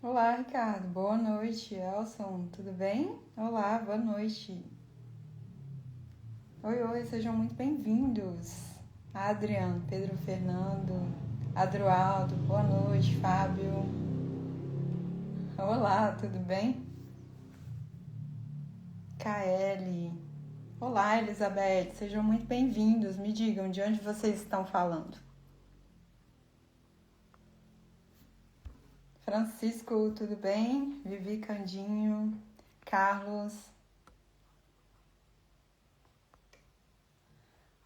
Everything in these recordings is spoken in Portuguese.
Olá, Ricardo. Boa noite. Elson, tudo bem? Olá, boa noite. Oi, oi, sejam muito bem-vindos. Adriano, Pedro Fernando, Adroaldo, boa noite, Fábio. Olá, tudo bem? KL. Olá, Elizabeth, sejam muito bem-vindos. Me digam de onde vocês estão falando. Francisco, tudo bem? Vivi Candinho, Carlos.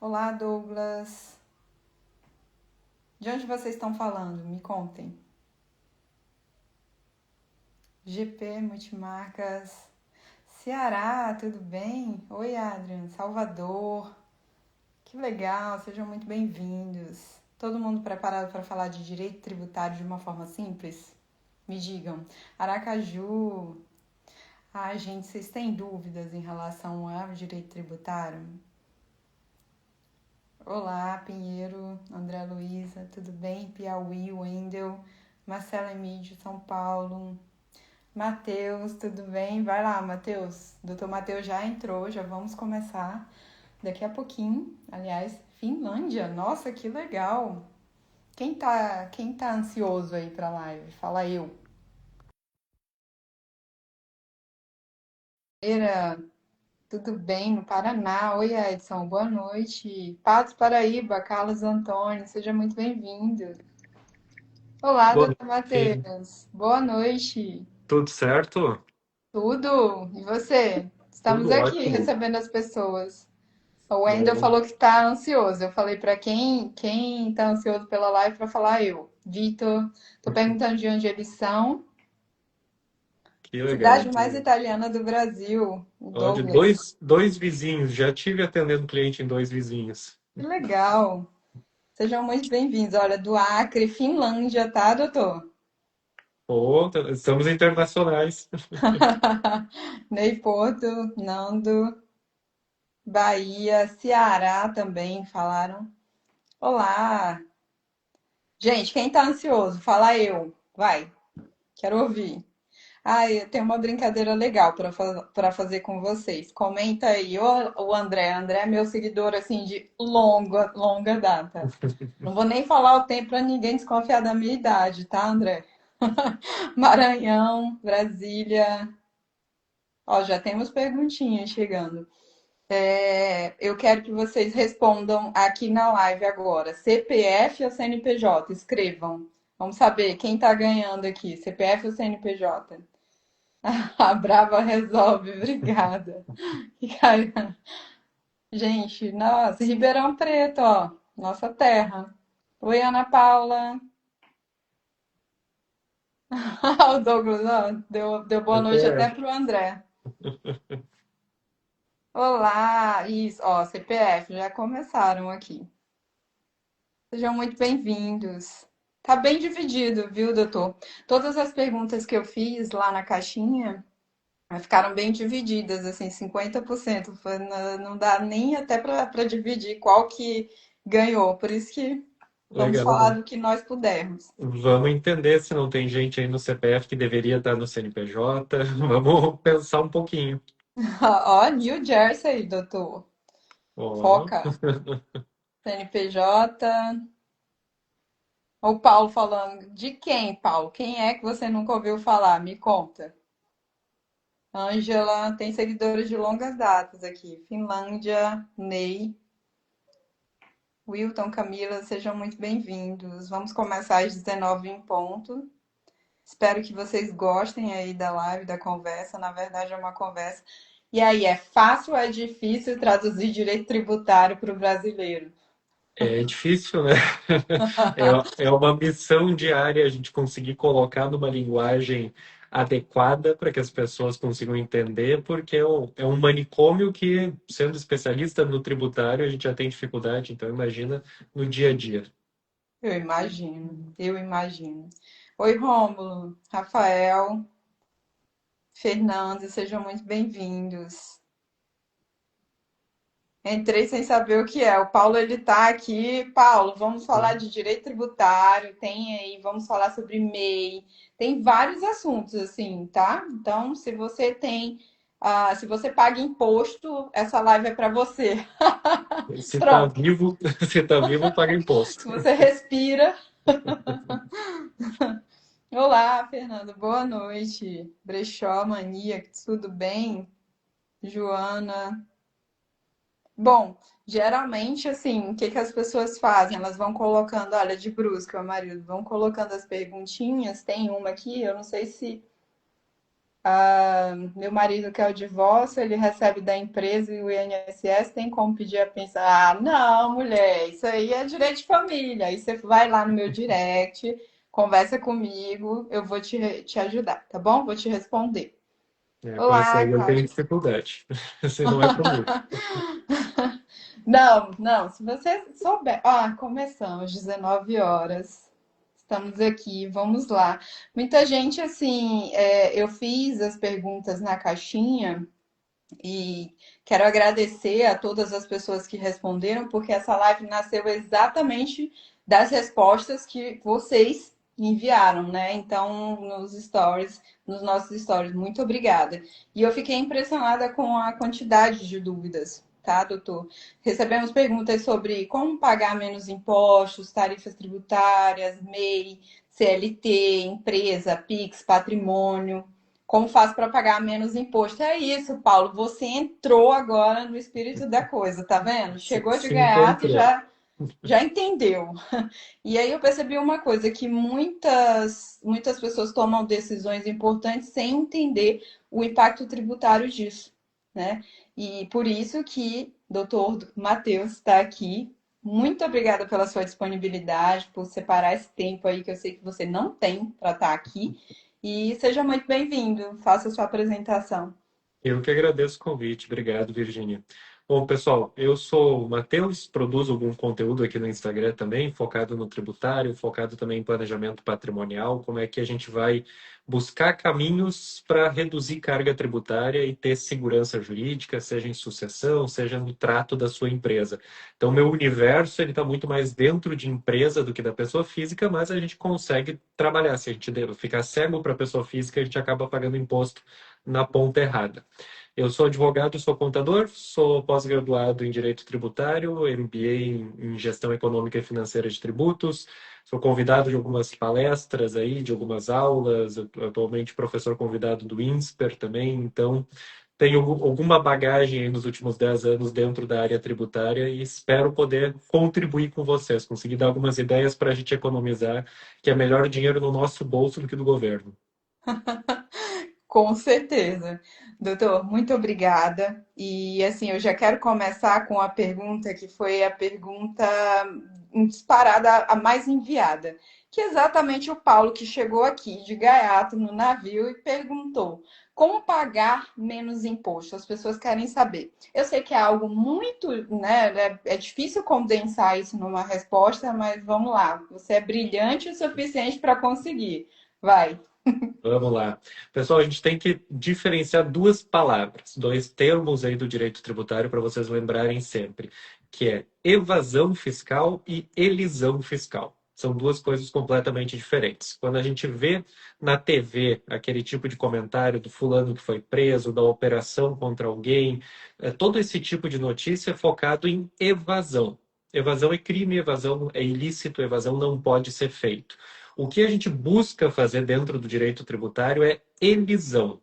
Olá, Douglas. De onde vocês estão falando? Me contem. GP Multimarcas. Ceará, tudo bem? Oi, Adrian. Salvador. Que legal, sejam muito bem-vindos. Todo mundo preparado para falar de direito tributário de uma forma simples? Me digam. Aracaju. Ai, gente, vocês têm dúvidas em relação ao direito tributário? Olá, Pinheiro, André Luiza, tudo bem? Piauí, Wendel, Marcela Emílio, São Paulo. Matheus, tudo bem? Vai lá, Matheus. Doutor Matheus já entrou, já vamos começar daqui a pouquinho. Aliás, Finlândia, nossa, que legal. Quem tá ansioso aí pra live? Fala eu. Era, tudo bem no Paraná? Oi, Edson, boa noite. Patos Paraíba, Carlos Antônio, seja muito bem-vindo. Olá, Boa doutor noite. Matheus. Boa noite. Tudo certo? Tudo? E você? Estamos Tudo aqui ótimo. recebendo as pessoas. O Wendel Bom, falou que tá ansioso. Eu falei pra quem tá ansioso pela live pra falar eu. Vitor, tô perguntando de onde eles são. que legal. Cidade mais italiana do Brasil, o Olha, Douglas. dois vizinhos. Já tive atendendo cliente em dois vizinhos. Que legal. Sejam muito bem-vindos. Olha, do Acre, Finlândia, tá, doutor? Pô, estamos internacionais. Ney Porto, Nando, Bahia, Ceará também falaram. Olá. Gente, quem tá ansioso? Fala eu. Vai, quero ouvir. Ah, eu tenho uma brincadeira legal para fazer com vocês. Comenta aí, o André. André é meu seguidor assim de longa, longa data. Não vou nem falar o tempo para ninguém desconfiar da minha idade, tá, André? Maranhão, Brasília. Ó, já temos perguntinhas chegando. Eu quero que vocês respondam aqui na live agora. CPF ou CNPJ? Escrevam. Vamos saber quem está ganhando aqui, CPF ou CNPJ? A Brava resolve, obrigada. Cara, gente, nossa, Ribeirão Preto, ó, nossa terra. Oi, Ana Paula. O Douglas, ó, deu boa noite até Até. pro André. Olá, isso, ó, CPF, já começaram aqui. Sejam muito bem-vindos. Tá bem dividido, viu, doutor? Todas as perguntas que eu fiz lá na caixinha ficaram bem divididas, assim, 50%. Não dá nem até para dividir qual que ganhou. Por isso que vamos falar Legal. do que nós pudermos. Vamos entender se não tem gente aí no CPF que deveria estar no CNPJ. Vamos pensar um pouquinho. Ó, New Jersey, doutor. Ó, Foca. CNPJ. O Paulo falando. De quem, Paulo? Quem é que você nunca ouviu falar? Me conta. Ângela, tem seguidores de longas datas aqui. Finlândia, Ney, Wilton, Camila, sejam muito bem-vindos. Vamos começar às 19 em ponto. Espero que vocês gostem aí da live, da conversa. Na verdade, é uma conversa. E aí, é fácil ou é difícil traduzir direito tributário para o brasileiro? é difícil, né? É uma missão diária a gente conseguir colocar numa linguagem adequada para que as pessoas consigam entender, porque é um manicômio que, sendo especialista no tributário, a gente já tem dificuldade, então imagina no dia a dia. Eu imagino, eu imagino. Oi, Rômulo, Rafael, Fernando, sejam muito bem-vindos. Entrei sem saber o que é. O Paulo, ele tá aqui. Paulo, vamos falar de direito tributário, tem aí, vamos falar sobre MEI, tem vários assuntos, assim, tá? Então, se você tem, se você paga imposto, essa live é para você. Se tá Pronto. vivo, se tá vivo, paga Se imposto. você respira. Olá, Fernando, boa noite. Brechó, Mania, tudo bem? Joana. Bom, geralmente, assim, o que que as pessoas fazem? Elas vão colocando, olha, de brusco, meu marido, vão colocando as perguntinhas. Tem uma aqui, eu não sei se meu marido quer o divórcio, ele recebe da empresa e o INSS, tem como pedir a pensão? Ah, não, mulher, isso aí é direito de família. Aí você vai lá no meu direct, conversa comigo, eu vou te ajudar, tá bom? Vou te responder. É, com essa Olá, aí eu tenho Cláudia. dificuldade. Esse não é comigo. Não, não, se você souber. Começamos, 19 horas. Estamos aqui, vamos lá. Muita gente, assim, eu fiz as perguntas na caixinha e quero agradecer a todas as pessoas que responderam, porque essa live nasceu exatamente das respostas que vocês enviaram, né? Então, nos nossos stories, muito obrigada. E eu fiquei impressionada com a quantidade de dúvidas, tá, doutor? Recebemos perguntas sobre como pagar menos impostos, tarifas tributárias, MEI, CLT, empresa, PIX, patrimônio. Como faço para pagar menos imposto? É isso, Paulo. Você entrou agora no espírito da coisa, tá vendo? Chegou de Se gaiato e encontrou. já entendeu. E aí eu percebi uma coisa, que muitas pessoas tomam decisões importantes sem entender o impacto tributário disso, né? E por isso que doutor Matheus está aqui. Muito obrigada pela sua disponibilidade, por separar esse tempo aí que eu sei que você não tem para estar aqui. E seja muito bem-vindo. Faça a sua apresentação. Eu que agradeço o convite. Obrigado, Virginia. Bom, pessoal, eu sou o Matheus, produzo algum conteúdo aqui no Instagram também, focado no tributário, focado também em planejamento patrimonial, como é que a gente vai buscar caminhos para reduzir carga tributária e ter segurança jurídica, seja em sucessão, seja no trato da sua empresa. Então, meu universo ele está muito mais dentro de empresa do que da pessoa física, mas a gente consegue trabalhar. Se a gente ficar cego para a pessoa física, a gente acaba pagando imposto na ponta errada. Eu sou advogado, sou contador, sou pós-graduado em Direito Tributário, MBA em Gestão Econômica e Financeira de Tributos, sou convidado de algumas palestras aí, de algumas aulas, atualmente professor convidado do INSPER também, então tenho alguma bagagem aí nos últimos 10 anos dentro da área tributária e espero poder contribuir com vocês, conseguir dar algumas ideias para a gente economizar, que é melhor dinheiro no nosso bolso do que do governo. Com certeza. Doutor, muito obrigada. E assim, eu já quero começar com a pergunta que foi a pergunta disparada, a mais enviada, que é exatamente o Paulo que chegou aqui de gaiato no navio e perguntou: como pagar menos imposto? As pessoas querem saber. Eu sei que é algo muito, né? É difícil condensar isso numa resposta, mas vamos lá. Você é brilhante o suficiente para conseguir. Vai. Vamos lá. Pessoal, a gente tem que diferenciar duas palavras, dois termos aí do direito tributário para vocês lembrarem sempre, que é evasão fiscal e elisão fiscal. São duas coisas completamente diferentes. Quando a gente vê na TV aquele tipo de comentário do fulano que foi preso, da operação contra alguém, todo esse tipo de notícia é focado em evasão. Evasão é crime, evasão é ilícito, evasão não pode ser feito. O que a gente busca fazer dentro do direito tributário é elisão,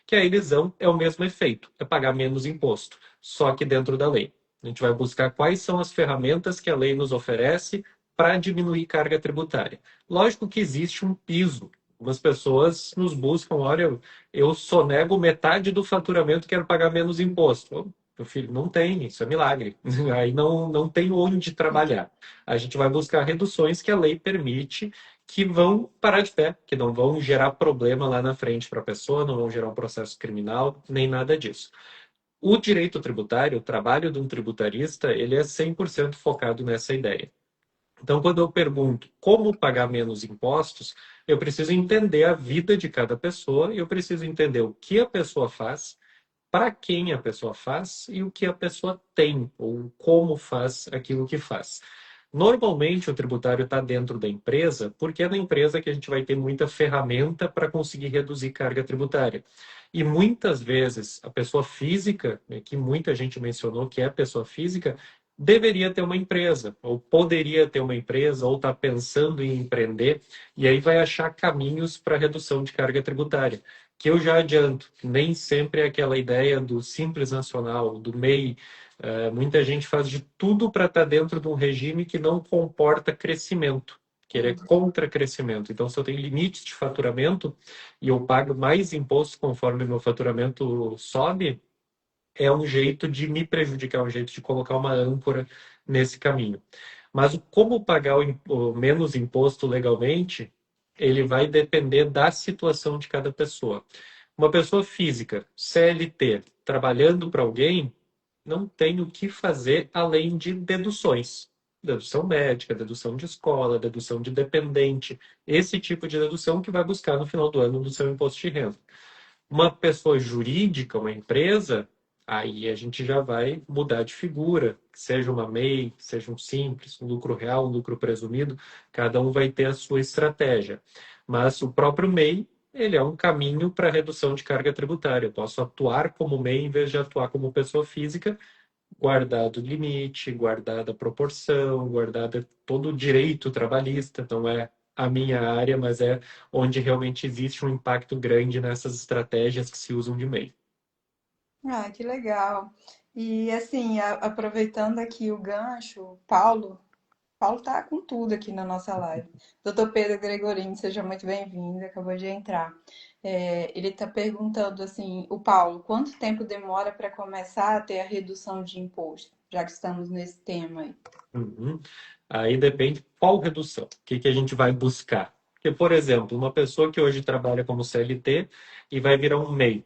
que a elisão é o mesmo efeito, é pagar menos imposto, só que dentro da lei. A gente vai buscar quais são as ferramentas que a lei nos oferece para diminuir carga tributária. Lógico que existe um piso. Algumas pessoas nos buscam, olha, eu sonego metade do faturamento, quero pagar menos imposto. Ô, meu filho, não tem, isso é milagre. Aí não tem onde trabalhar. A gente vai buscar reduções que a lei permite que vão parar de pé, que não vão gerar problema lá na frente para a pessoa, não vão gerar um processo criminal, nem nada disso. O direito tributário, o trabalho de um tributarista, ele é 100% focado nessa ideia. Então, quando eu pergunto como pagar menos impostos, eu preciso entender a vida de cada pessoa e eu preciso entender o que a pessoa faz, para quem a pessoa faz e o que a pessoa tem, ou como faz aquilo que faz. Normalmente, o tributário está dentro da empresa, porque é na empresa que a gente vai ter muita ferramenta para conseguir reduzir carga tributária. E muitas vezes, a pessoa física, né, que muita gente mencionou que é a pessoa física, deveria ter uma empresa, ou poderia ter uma empresa, ou está pensando em empreender, e aí vai achar caminhos para redução de carga tributária. Que eu já adianto, nem sempre é aquela ideia do Simples Nacional, do MEI. Muita gente faz de tudo para estar dentro de um regime que não comporta crescimento, que ele é contra crescimento. Então, se eu tenho limites de faturamento e eu pago mais imposto conforme meu faturamento sobe, é um jeito de me prejudicar, é um jeito de colocar uma âncora nesse caminho. Mas como pagar o menos imposto legalmente, ele vai depender da situação de cada pessoa. Uma pessoa física, CLT, trabalhando para alguém, não tem o que fazer além de deduções. Dedução médica, dedução de escola, dedução de dependente, esse tipo de dedução que vai buscar no final do ano do seu imposto de renda. Uma pessoa jurídica, uma empresa, aí a gente já vai mudar de figura, seja uma MEI, seja um simples, um lucro real, um lucro presumido, cada um vai ter a sua estratégia. Mas o próprio MEI, ele é um caminho para redução de carga tributária. Eu posso atuar como MEI em vez de atuar como pessoa física, guardado o limite, guardada a proporção, guardada todo o direito trabalhista. Não é a minha área, mas é onde realmente existe um impacto grande nessas estratégias que se usam de MEI. Ah, que legal. E assim, aproveitando aqui o gancho, Paulo tá com tudo aqui na nossa live. Doutor Pedro Gregorini, seja muito bem-vindo, acabou de entrar. Ele está perguntando assim, o Paulo, quanto tempo demora para começar a ter a redução de imposto? Já que estamos nesse tema aí. Uhum. Aí depende qual redução, o que que a gente vai buscar. Porque, por exemplo, uma pessoa que hoje trabalha como CLT e vai virar um MEI.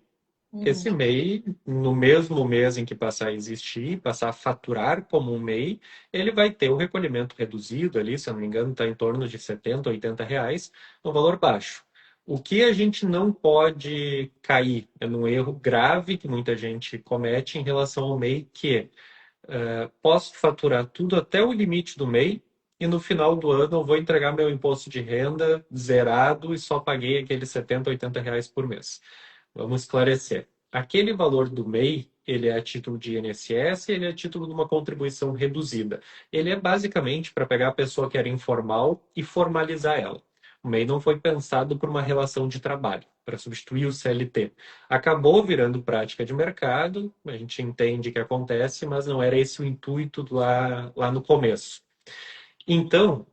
Uhum. Esse MEI, no mesmo mês em que passar a existir, passar a faturar como um MEI, ele vai ter um recolhimento reduzido ali, se eu não me engano, está em torno de 70, 80 reais, um valor baixo. O que a gente não pode cair é num erro grave que muita gente comete em relação ao MEI, que é posso faturar tudo até o limite do MEI e no final do ano eu vou entregar meu imposto de renda zerado e só paguei aqueles 70, 80 reais por mês. Vamos esclarecer. Aquele valor do MEI, ele é a título de INSS, ele é a título de uma contribuição reduzida. Ele é basicamente para pegar a pessoa que era informal e formalizar ela. O MEI não foi pensado por uma relação de trabalho, para substituir o CLT. Acabou virando prática de mercado, a gente entende que acontece, mas não era esse o intuito lá no começo. Então,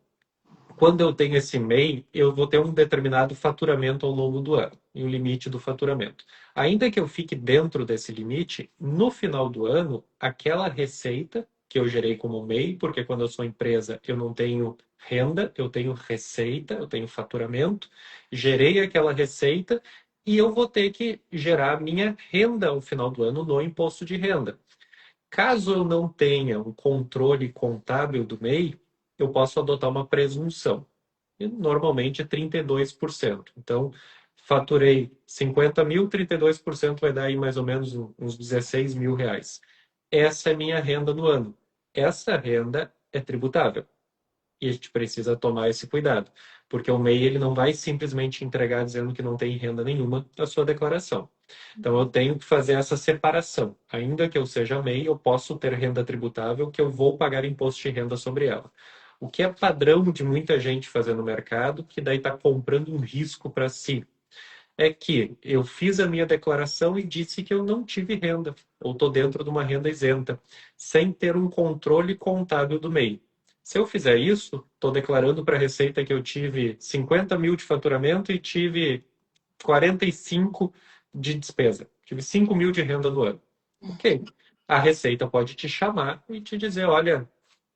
quando eu tenho esse MEI, eu vou ter um determinado faturamento ao longo do ano, e o limite do faturamento. Ainda que eu fique dentro desse limite, no final do ano, aquela receita que eu gerei como MEI, porque quando eu sou empresa, eu não tenho renda, eu tenho receita, eu tenho faturamento, gerei aquela receita e eu vou ter que gerar minha renda ao final do ano no imposto de renda. Caso eu não tenha um controle contábil do MEI, eu posso adotar uma presunção. E normalmente é 32%. Então, faturei 50 mil, 32% vai dar aí mais ou menos uns 16 mil reais. Essa é minha renda no ano. Essa renda é tributável. E a gente precisa tomar esse cuidado, porque o MEI ele não vai simplesmente entregar dizendo que não tem renda nenhuma na sua declaração. Então eu tenho que fazer essa separação. Ainda que eu seja MEI, eu posso ter renda tributável que eu vou pagar imposto de renda sobre ela. O que é padrão de muita gente fazer no mercado, que daí está comprando um risco para si, é que eu fiz a minha declaração e disse que eu não tive renda, ou estou dentro de uma renda isenta, sem ter um controle contábil do MEI. Se eu fizer isso, estou declarando para a Receita que eu tive 50 mil de faturamento e tive 45 de despesa. Tive 5 mil de renda no ano. Ok. A Receita pode te chamar e te dizer, olha,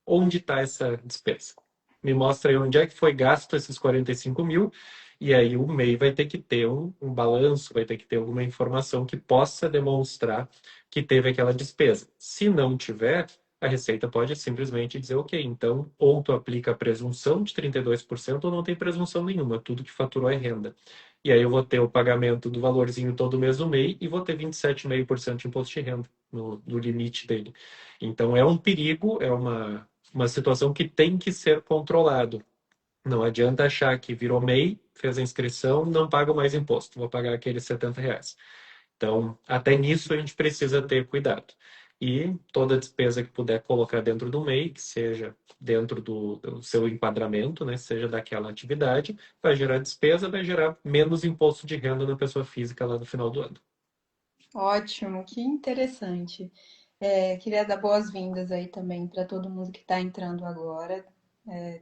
onde está essa despesa? Me mostra aí onde é que foi gasto esses 45 mil, e aí o MEI vai ter que ter um balanço, vai ter que ter alguma informação que possa demonstrar que teve aquela despesa. Se não tiver, a Receita pode simplesmente dizer, ok, então, ou tu aplica a presunção de 32% ou não tem presunção nenhuma, tudo que faturou é renda. E aí eu vou ter o pagamento do valorzinho todo mês do MEI e vou ter 27,5% de imposto de renda no limite dele. Então é um perigo, é uma situação que tem que ser controlado. Não adianta achar que virou MEI, fez a inscrição, não paga mais imposto, vou pagar aqueles R$ 70. Então, até nisso a gente precisa ter cuidado. E toda despesa que puder colocar dentro do MEI, que seja dentro do seu enquadramento, né, seja daquela atividade, vai gerar despesa, vai gerar menos imposto de renda na pessoa física lá no final do ano. Ótimo, que interessante. Queria dar boas-vindas aí também para todo mundo que está entrando agora.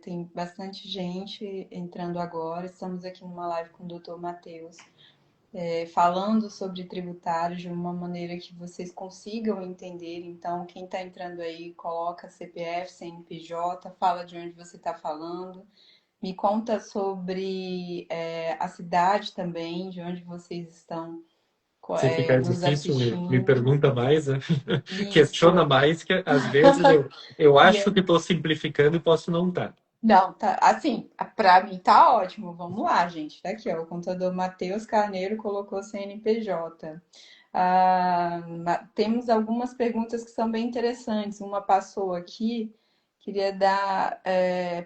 Tem bastante gente entrando agora. Estamos aqui numa live com o Dr. Matheus, falando sobre tributários de uma maneira que vocês consigam entender. Então, quem está entrando aí, coloca CPF, CNPJ, fala de onde você está falando. Me conta sobre a cidade também, de onde vocês estão Se ficar nos difícil, me assistindo. pergunta mais, né? Questiona Isso. mais, que às vezes eu E acho que estou simplificando e posso não estar. não, tá, assim, pra mim tá ótimo. Vamos lá, gente. Tá aqui, ó. O contador Matheus Carneiro colocou CNPJ. Temos algumas perguntas que são bem interessantes. Uma passou aqui, queria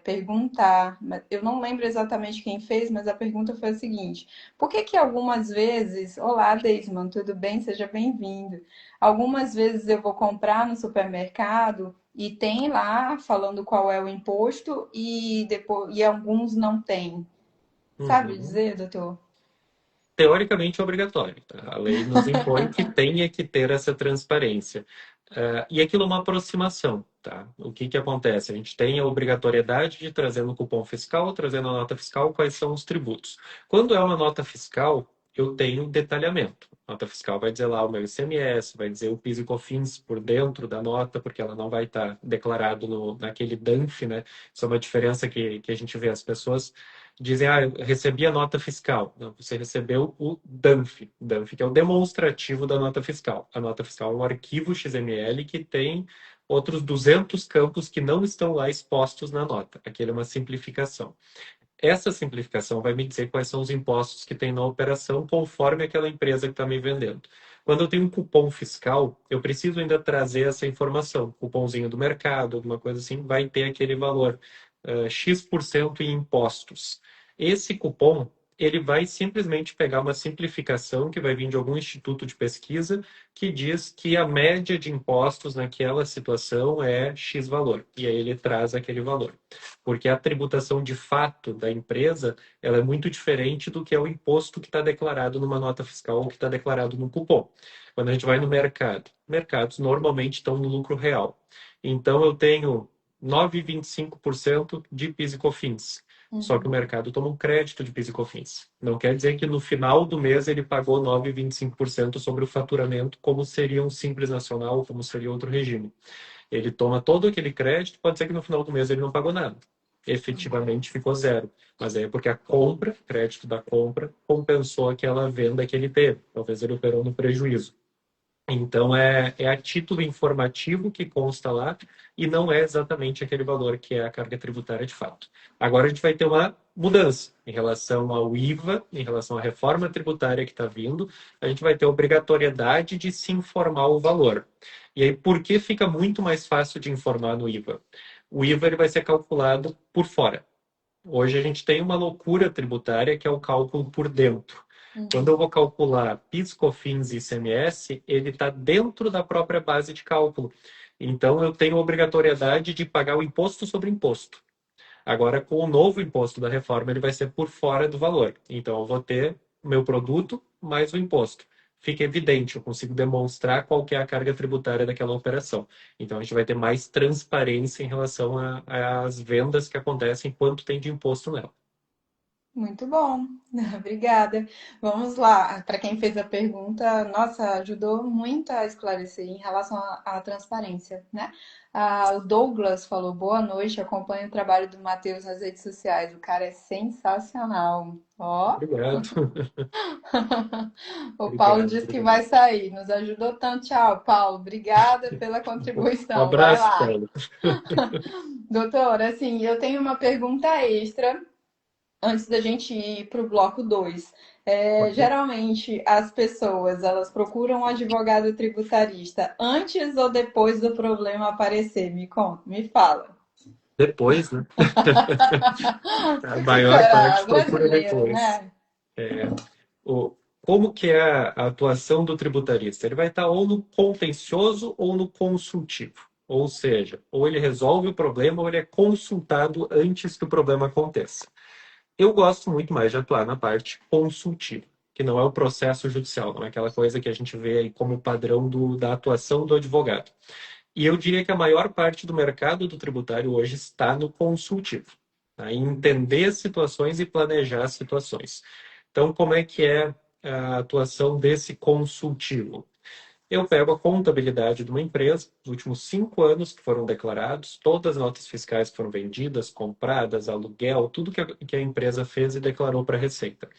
perguntar, eu não lembro exatamente quem fez, mas a pergunta foi a seguinte: por que que algumas vezes, olá, Deisman, tudo bem? Seja bem-vindo. Algumas vezes eu vou comprar no supermercado e tem lá falando qual é o imposto e depois e alguns não tem. Sabe Uhum. dizer, doutor? Teoricamente é obrigatório, tá? A lei nos impõe que tenha que ter essa transparência. E aquilo é uma aproximação, tá? O que que acontece? A gente tem a obrigatoriedade de trazer no cupom fiscal, trazendo a nota fiscal, quais são os tributos. Quando é uma nota fiscal, eu tenho detalhamento. A nota fiscal vai dizer lá o meu ICMS, vai dizer o PIS e COFINS por dentro da nota, porque ela não vai estar declarado naquele DANF, né? Isso é uma diferença que a gente vê. As pessoas dizem, eu recebi a nota fiscal. Não, você recebeu o DANF. O DANF, que é o demonstrativo da nota fiscal. A nota fiscal é um arquivo XML que tem outros 200 campos que não estão lá expostos na nota. Aquilo é uma simplificação. Essa simplificação vai me dizer quais são os impostos que tem na operação conforme aquela empresa que está me vendendo. Quando eu tenho um cupom fiscal, eu preciso ainda trazer essa informação. Cupomzinho do mercado, alguma coisa assim, vai ter aquele valor, X% em impostos. Esse cupom, ele vai simplesmente pegar uma simplificação que vai vir de algum instituto de pesquisa que diz que a média de impostos naquela situação é X valor. E aí ele traz aquele valor. Porque a tributação de fato da empresa, ela é muito diferente do que é o imposto que está declarado numa nota fiscal ou que está declarado no cupom. Quando a gente vai no mercado, mercados normalmente estão no lucro real. Então eu tenho 9,25% de PIS e COFINS. Só que o Uhum. mercado toma um crédito de PIS e COFINS. Não quer dizer que no final do mês ele pagou 9,25% sobre o faturamento, como seria um Simples Nacional, como seria outro regime. Ele toma todo aquele crédito, pode ser que no final do mês ele não pagou nada. Efetivamente ficou zero. Mas é porque a compra, crédito da compra, compensou aquela venda que ele teve. Talvez ele operou no prejuízo. Então, é a título informativo que consta lá e não é exatamente aquele valor que é a carga tributária de fato. Agora, a gente vai ter uma mudança em relação ao IVA, em relação à reforma tributária que está vindo, a gente vai ter a obrigatoriedade de se informar o valor. E aí, por que fica muito mais fácil de informar no IVA? O IVA ele vai ser calculado por fora. Hoje a gente tem uma loucura tributária que é o cálculo por dentro. Quando eu Uhum. vou calcular PIS, COFINS e ICMS, ele está dentro da própria base de cálculo. Então, eu tenho obrigatoriedade de pagar o imposto sobre imposto. Agora, com o novo imposto da reforma, ele vai ser por fora do valor. Então, eu vou ter o meu produto mais o imposto. Fica evidente, eu consigo demonstrar qual que é a carga tributária daquela operação. Então, a gente vai ter mais transparência em relação às vendas que acontecem, quanto tem de imposto nela. Muito bom, obrigada. Vamos lá, para quem fez a pergunta, nossa, ajudou muito a esclarecer em relação à transparência, né? O Douglas falou: boa noite, acompanho o trabalho do Matheus nas redes sociais, o cara é sensacional. Ó, Obrigado. o Paulo Obrigado, disse que vai obrigado. sair, nos ajudou tanto. Tchau, Paulo, obrigada pela Um contribuição, vai abraço, lá. Paulo. Doutor, assim, eu tenho uma pergunta extra antes da gente ir para o bloco 2. Ok. Geralmente as pessoas elas procuram um advogado tributarista antes ou depois do problema aparecer? Me conta, me fala. Depois, né? A maior Será parte procura brasileiro, depois. né? É, como que é a atuação do tributarista? Ele vai estar ou no contencioso ou no consultivo. Ou seja, ou ele resolve o problema ou ele é consultado antes que o problema aconteça. Eu gosto muito mais de atuar na parte consultiva, que não é o processo judicial, não é aquela coisa que a gente vê aí como padrão da atuação do advogado. E eu diria que a maior parte do mercado do tributário hoje está no consultivo, tá? Em entender as situações e planejar as situações. Então, como é que é a atuação desse consultivo? Eu pego a contabilidade de uma empresa, os últimos 5 anos que foram declarados, todas as notas fiscais que foram vendidas, compradas, aluguel, tudo que a empresa fez e declarou para a Receita.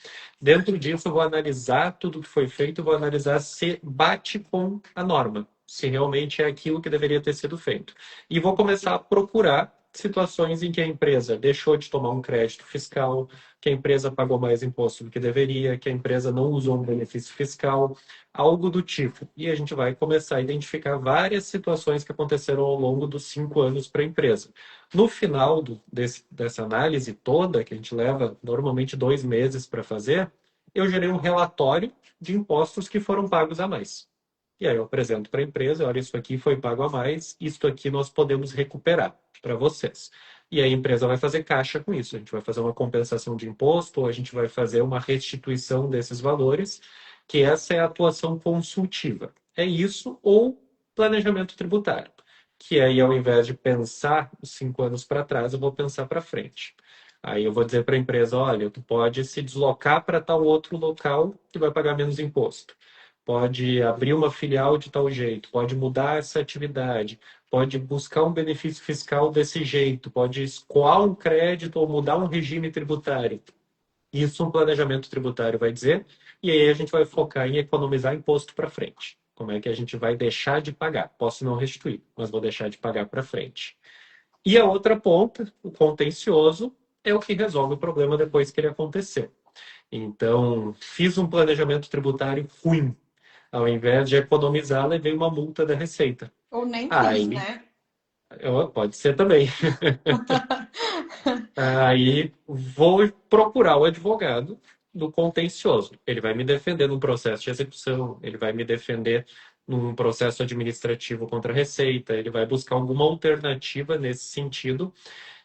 Dentro disso, eu vou analisar tudo que foi feito, vou analisar se bate com a norma, se realmente é aquilo que deveria ter sido feito. E vou começar a procurar situações em que a empresa deixou de tomar um crédito fiscal, que a empresa pagou mais imposto do que deveria, que a empresa não usou um benefício fiscal, algo do tipo. E a gente vai começar a identificar várias situações que aconteceram ao longo dos 5 anos para a empresa. No final dessa análise toda, que a gente leva normalmente 2 meses para fazer, eu gerei um relatório de impostos que foram pagos a mais. E aí eu apresento para a empresa, olha, isso aqui foi pago a mais, isto aqui nós podemos recuperar para vocês. E aí a empresa vai fazer caixa com isso. A gente vai fazer uma compensação de imposto, ou a gente vai fazer uma restituição desses valores, que essa é a atuação consultiva. É isso ou planejamento tributário, que aí ao invés de pensar os 5 anos para trás, eu vou pensar para frente. Aí eu vou dizer para a empresa, olha, tu pode se deslocar para tal outro local que vai pagar menos imposto. Pode abrir uma filial de tal jeito, pode mudar essa atividade, pode buscar um benefício fiscal desse jeito, pode escoar um crédito ou mudar um regime tributário. Isso um planejamento tributário vai dizer, e aí a gente vai focar em economizar imposto para frente. Como é que a gente vai deixar de pagar? Posso não restituir, mas vou deixar de pagar para frente. E a outra ponta, o contencioso, é o que resolve o problema depois que ele aconteceu. Então, fiz um planejamento tributário ruim. Ao invés de economizar, levei uma multa da Receita. Ou nem fiz, Aí, né? pode ser também. Aí vou procurar o advogado do contencioso. Ele vai me defender num processo de execução, ele vai me defender num processo administrativo contra a Receita, ele vai buscar alguma alternativa nesse sentido,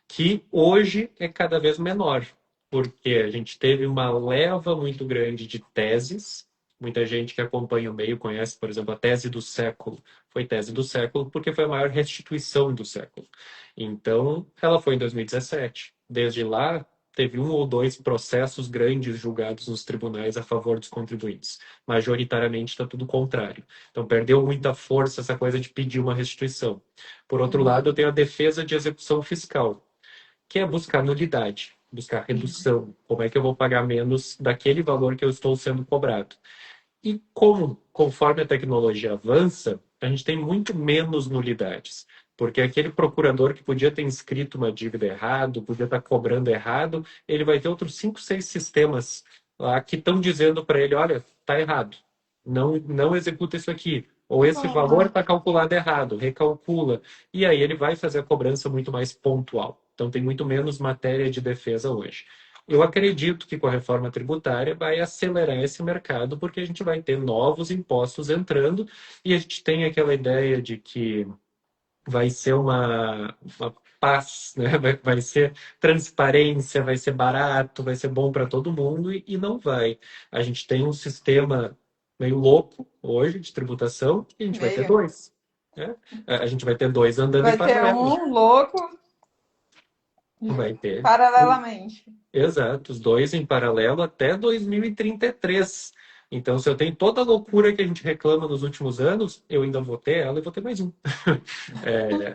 que hoje é cada vez menor, porque a gente teve uma leva muito grande de teses. Muita gente que acompanha o meio conhece, por exemplo, a tese do século. Foi tese do século porque foi a maior restituição do século. Então, ela foi em 2017. Desde lá, teve um ou dois processos grandes julgados nos tribunais a favor dos contribuintes. Majoritariamente está tudo contrário. Então, perdeu muita força essa coisa de pedir uma restituição. Por outro lado, eu tenho a defesa de execução fiscal, que é buscar nulidade, buscar redução. Como é que eu vou pagar menos daquele valor que eu estou sendo cobrado? E conforme a tecnologia avança, a gente tem muito menos nulidades. Porque aquele procurador que podia ter inscrito uma dívida errado, podia estar cobrando errado, ele vai ter outros 5, 6 sistemas lá que estão dizendo para ele, olha, está errado. Não, não executa isso aqui. Ou esse valor Bom, está calculado errado, recalcula. E aí ele vai fazer a cobrança muito mais pontual. Então tem muito menos matéria de defesa hoje. Eu acredito que com a reforma tributária vai acelerar esse mercado, porque a gente vai ter novos impostos entrando e a gente tem aquela ideia de que vai ser uma paz, né? Vai ser transparência, vai ser barato, vai ser bom para todo mundo e não vai. A gente tem um sistema meio louco hoje de tributação e a gente vai ter meio. dois, né? A gente vai ter dois andando em Vai ter paralelo. um louco vai ter. Paralelamente. Exato, os dois em paralelo até 2033. Então, se eu tenho toda a loucura que a gente reclama nos últimos anos, eu ainda vou ter ela e vou ter mais um.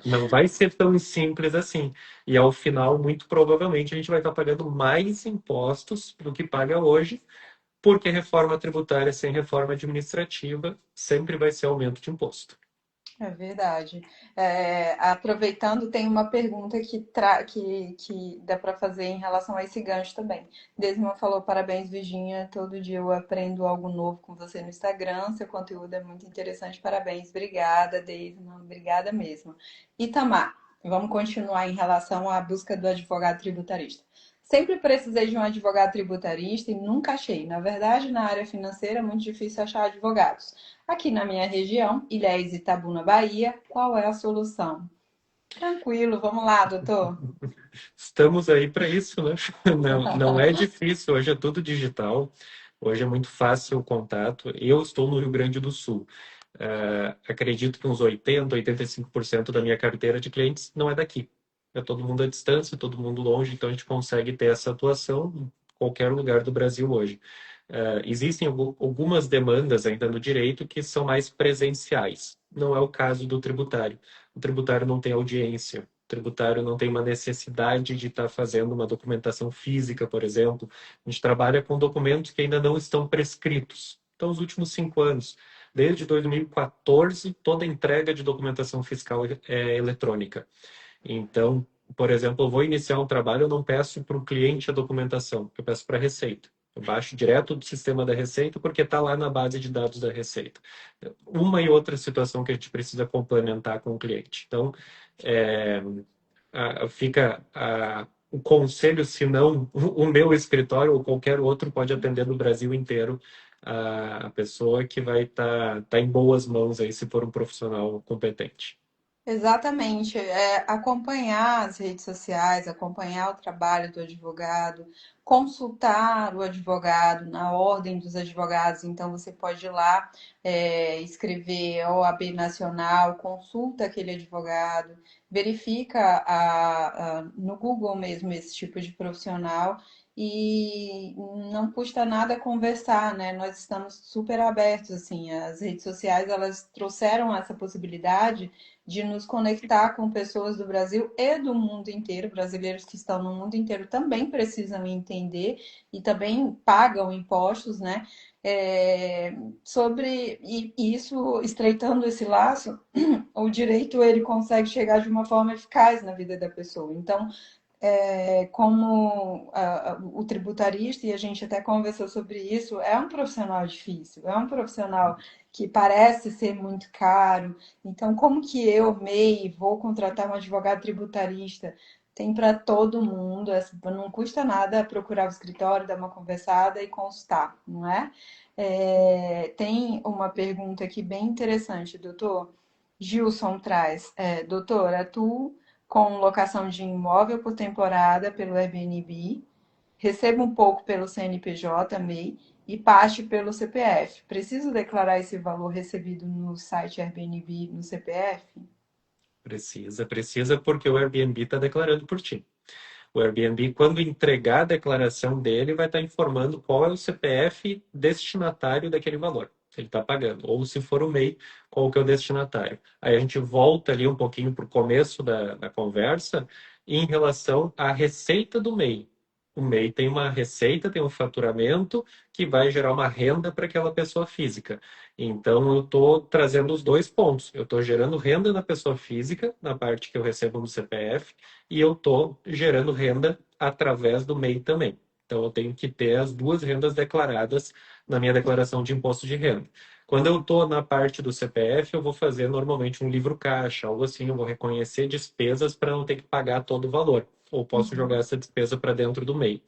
Não vai ser tão simples assim. E ao final, muito provavelmente, a gente vai estar pagando mais impostos do que paga hoje, porque reforma tributária sem reforma administrativa sempre vai ser aumento de imposto. É verdade. Aproveitando, tem uma pergunta que dá para fazer em relação a esse gancho também. Desma falou: parabéns, Virginia. Todo dia eu aprendo algo novo com você no Instagram. Seu conteúdo é muito interessante. Parabéns. Obrigada, Desma. Obrigada mesmo. Itamar, vamos continuar em relação à busca do advogado tributarista. Sempre precisei de um advogado tributarista e nunca achei. Na verdade, na área financeira é muito difícil achar advogados. Aqui na minha região, Ilhéus e Itabuna, Bahia, qual é a solução? Tranquilo, vamos lá, doutor. Estamos aí para isso, né? Não, não é difícil, hoje é tudo digital, hoje é muito fácil o contato. Eu estou no Rio Grande do Sul. Acredito que uns 85% da minha carteira de clientes não é daqui. É todo mundo à distância, todo mundo longe, então a gente consegue ter essa atuação em qualquer lugar do Brasil hoje. Existem algumas demandas ainda no direito que são mais presenciais. Não é o caso do tributário. O tributário não tem audiência. O tributário não tem uma necessidade de estar fazendo uma documentação física, por exemplo. A gente trabalha com documentos que ainda não estão prescritos. Então, os últimos 5 anos, desde 2014, toda entrega de documentação fiscal é eletrônica. Então, por exemplo, eu vou iniciar um trabalho, eu não peço para o cliente a documentação, eu peço para a Receita. Eu baixo direto do sistema da Receita porque está lá na base de dados da Receita. Uma e outra situação que a gente precisa complementar com o cliente. Então, é, fica o conselho, se não o meu escritório ou qualquer outro pode atender no Brasil inteiro a pessoa que vai tá em boas mãos aí se for um profissional competente. Exatamente, acompanhar as redes sociais, acompanhar o trabalho do advogado, consultar o advogado na ordem dos advogados. Então, você pode ir lá, escrever OAB Nacional, consulta aquele advogado, verifica no Google mesmo esse tipo de profissional e não custa nada conversar, né? Nós estamos super abertos, assim, as redes sociais, elas trouxeram essa possibilidade de nos conectar com pessoas do Brasil e do mundo inteiro. Brasileiros que estão no mundo inteiro também precisam entender e também pagam impostos, né? E isso, estreitando esse laço, o direito ele consegue chegar de uma forma eficaz na vida da pessoa. Então, como o tributarista, e a gente até conversou sobre isso, é um profissional difícil, é um profissional que parece ser muito caro. Então, como que eu, MEI, vou contratar um advogado tributarista? Tem para todo mundo, não custa nada procurar o escritório, dar uma conversada e consultar, não é? Tem uma pergunta aqui bem interessante, doutor. Gilson traz, doutor, atuo com locação de imóvel por temporada pelo Airbnb, recebo um pouco pelo CNPJ, MEI e parte pelo CPF. Preciso declarar esse valor recebido no site Airbnb no CPF? Precisa porque o Airbnb está declarando por ti. O Airbnb, quando entregar a declaração dele, vai estar informando qual é o CPF destinatário daquele valor que ele está pagando. Ou se for o MEI, qual que é o destinatário. Aí a gente volta ali um pouquinho para o começo da conversa em relação à receita do MEI. O MEI tem uma receita, tem um faturamento que vai gerar uma renda para aquela pessoa física. Então, eu estou trazendo os dois pontos. Eu estou gerando renda na pessoa física, na parte que eu recebo no CPF, e eu estou gerando renda através do MEI também. Então, eu tenho que ter as duas rendas declaradas na minha declaração de imposto de renda. Quando eu estou na parte do CPF, eu vou fazer normalmente um livro caixa, algo assim, eu vou reconhecer despesas para não ter que pagar todo o valor, ou posso jogar essa despesa para dentro do MEI.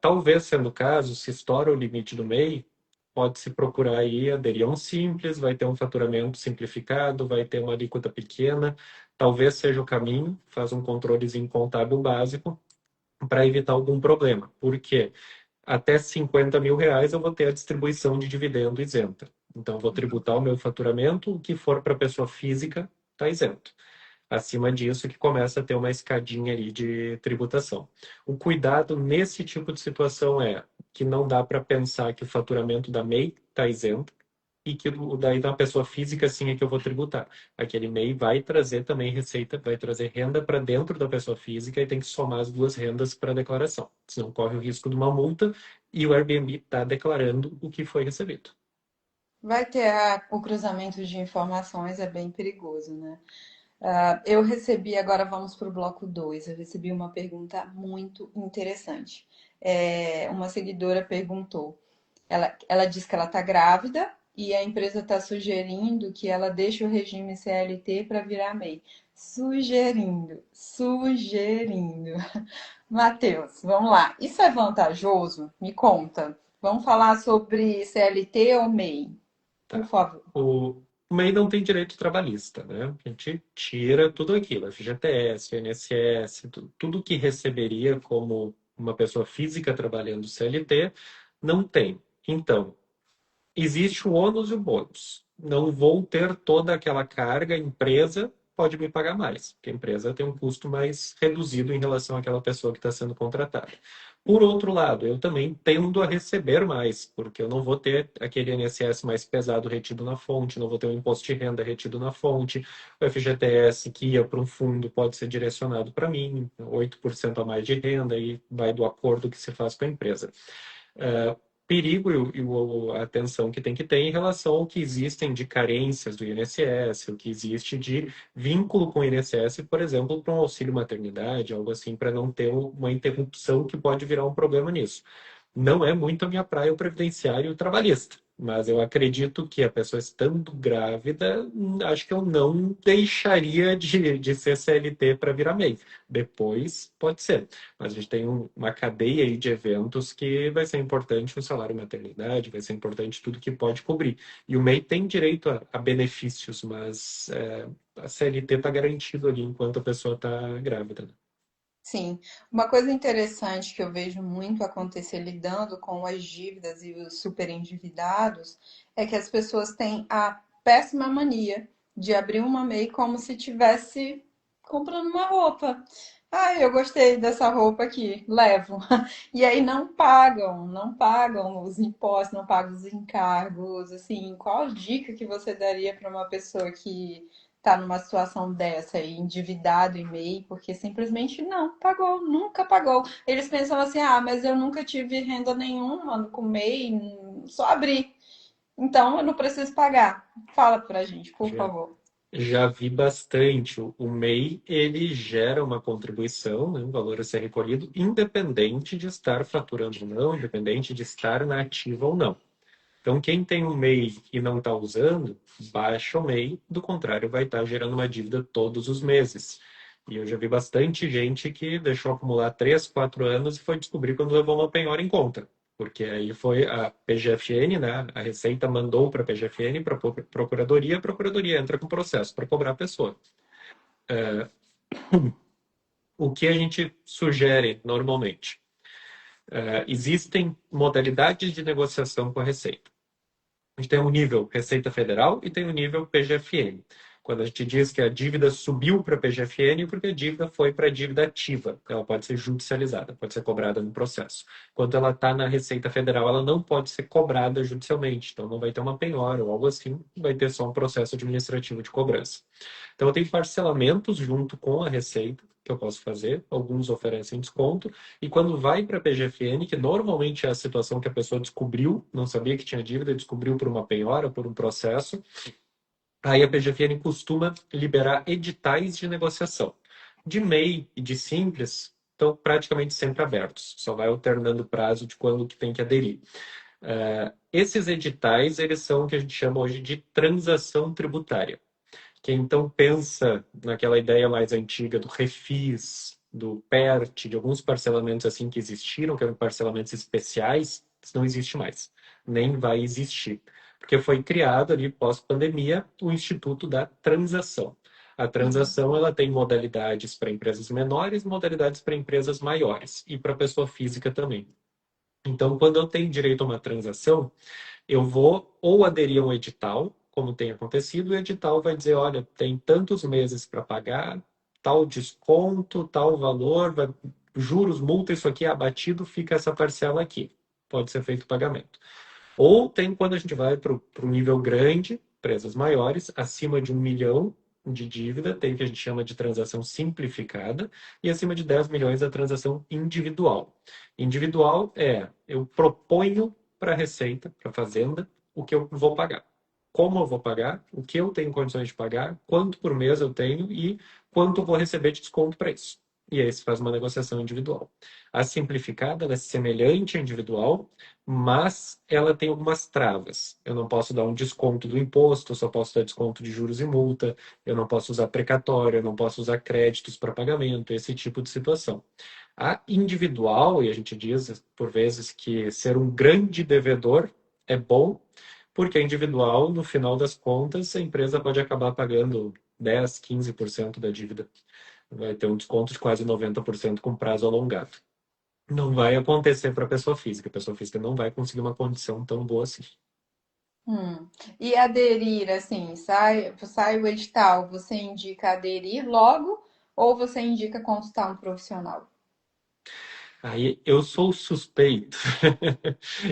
Talvez sendo o caso, se estoura o limite do MEI, pode-se procurar aí aderião simples, vai ter um faturamento simplificado, vai ter uma alíquota pequena, talvez seja o caminho, faz um controlezinho contábil básico para evitar algum problema. Por quê? Até R$ 50.000 eu vou ter a distribuição de dividendo isenta. Então, eu vou tributar o meu faturamento, o que for para pessoa física está isento. Acima disso, que começa a ter uma escadinha ali de tributação. O cuidado nesse tipo de situação é que não dá para pensar que o faturamento da MEI está isento e que o daí da pessoa física sim é que eu vou tributar. Aquele MEI vai trazer também receita, vai trazer renda para dentro da pessoa física e tem que somar as duas rendas para a declaração. Senão corre o risco de uma multa e o Airbnb está declarando o que foi recebido. Vai ter o cruzamento de informações, é bem perigoso, né? Eu recebi, agora vamos para o bloco 2. Eu recebi uma pergunta muito interessante. Uma seguidora perguntou, ela disse que ela está grávida e a empresa está sugerindo que ela deixe o regime CLT para virar MEI. Sugerindo. Matheus, vamos lá. Isso é vantajoso? Me conta. Vamos falar sobre CLT ou MEI, por Tá. favor. O MEI não tem direito trabalhista, né? A gente tira tudo aquilo, FGTS, INSS, tudo que receberia como uma pessoa física trabalhando CLT, não tem. Então, existe o ônus e o bônus. Não vou ter toda aquela carga, a empresa pode me pagar mais, porque a empresa tem um custo mais reduzido em relação àquela pessoa que está sendo contratada. Por outro lado, eu também tendo a receber mais, porque eu não vou ter aquele INSS mais pesado retido na fonte, não vou ter o imposto de renda retido na fonte, o FGTS que ia para um fundo pode ser direcionado para mim, 8% a mais de renda, e vai do acordo que se faz com a empresa. Perigo a atenção que tem que ter em relação ao que existem de carências do INSS, o que existe de vínculo com o INSS, por exemplo, para um auxílio maternidade, algo assim, para não ter uma interrupção que pode virar um problema nisso. Não é muito a minha praia o previdenciário trabalhista, mas eu acredito que a pessoa estando grávida, acho que eu não deixaria de ser CLT para virar MEI. Depois, pode ser. Mas a gente tem uma cadeia aí de eventos que vai ser importante o salário maternidade, vai ser importante tudo que pode cobrir. E o MEI tem direito a benefícios, mas a CLT está garantido ali enquanto a pessoa está grávida, né? Sim, uma coisa interessante que eu vejo muito acontecer lidando com as dívidas e os superendividados é que as pessoas têm a péssima mania de abrir uma MEI como se tivesse comprando uma roupa. Ah, eu gostei dessa roupa aqui, levo. E aí não pagam os impostos, não pagam os encargos. Assim, qual dica que você daria para uma pessoa que tá numa situação dessa aí, endividado e MEI, porque simplesmente não pagou, nunca pagou. Eles pensam assim: ah, mas eu nunca tive renda nenhuma com MEI, só abri. Então eu não preciso pagar. Fala pra gente, por Já, favor. já vi bastante. O MEI, ele gera uma contribuição, né, um valor a ser recolhido, independente de estar faturando ou não, independente de estar na ativa ou não. Então, quem tem um MEI e não está usando, baixa o MEI, do contrário, vai estar gerando uma dívida todos os meses. E eu já vi bastante gente que deixou acumular 3, 4 anos e foi descobrir quando levou uma penhora em conta. Porque aí foi a PGFN, né? A Receita mandou para a PGFN, para a Procuradoria entra com processo para cobrar a pessoa. O que a gente sugere normalmente? Existem modalidades de negociação com a Receita. A gente tem um nível Receita Federal e tem um nível PGFN. Quando a gente diz que a dívida subiu para a PGFN, porque a dívida foi para a dívida ativa. Ela pode ser judicializada, pode ser cobrada no processo. Quando ela está na Receita Federal, ela não pode ser cobrada judicialmente. Então, não vai ter uma penhora ou algo assim, vai ter só um processo administrativo de cobrança. Então, eu tenho parcelamentos junto com a Receita que eu posso fazer, alguns oferecem desconto, e quando vai para a PGFN, que normalmente é a situação que a pessoa descobriu, não sabia que tinha dívida, descobriu por uma penhora, por um processo, aí a PGFN costuma liberar editais de negociação. De MEI e de Simples estão praticamente sempre abertos, só vai alternando o prazo de quando que tem que aderir. Esses editais, eles são o que a gente chama hoje de transação tributária. Quem então pensa naquela ideia mais antiga do refis, do PERT, de alguns parcelamentos assim que existiram, que eram parcelamentos especiais, isso não existe mais, nem vai existir, porque foi criado ali pós-pandemia o Instituto da Transação. A transação ela tem modalidades para empresas menores, modalidades para empresas maiores e para pessoa física também. Então, quando eu tenho direito a uma transação, eu vou ou aderir a um edital como tem acontecido, o edital vai dizer, olha, tem tantos meses para pagar, tal desconto, tal valor, juros, multa, isso aqui é abatido, fica essa parcela aqui. Pode ser feito o pagamento. Ou tem quando a gente vai para o nível grande, empresas maiores, acima de 1 milhão de dívida, tem o que a gente chama de transação simplificada, e acima de 10 milhões a transação individual. Individual é, eu proponho para a Receita, para a Fazenda, o que eu vou pagar. Como eu vou pagar, o que eu tenho condições de pagar, quanto por mês eu tenho e quanto eu vou receber de desconto para isso. E aí se faz uma negociação individual. A simplificada, ela é semelhante à individual, mas ela tem algumas travas. Eu não posso dar um desconto do imposto, eu só posso dar desconto de juros e multa, eu não posso usar precatório, eu não posso usar créditos para pagamento, esse tipo de situação. A individual, e a gente diz por vezes que ser um grande devedor é bom, porque a individual, no final das contas, a empresa pode acabar pagando 10, 15% da dívida. Vai ter um desconto de quase 90% com prazo alongado. Não vai acontecer para a pessoa física. A pessoa física não vai conseguir uma condição tão boa assim. Hum. E aderir, assim, sai o edital, você indica aderir logo ou você indica consultar um profissional? Aí eu sou suspeito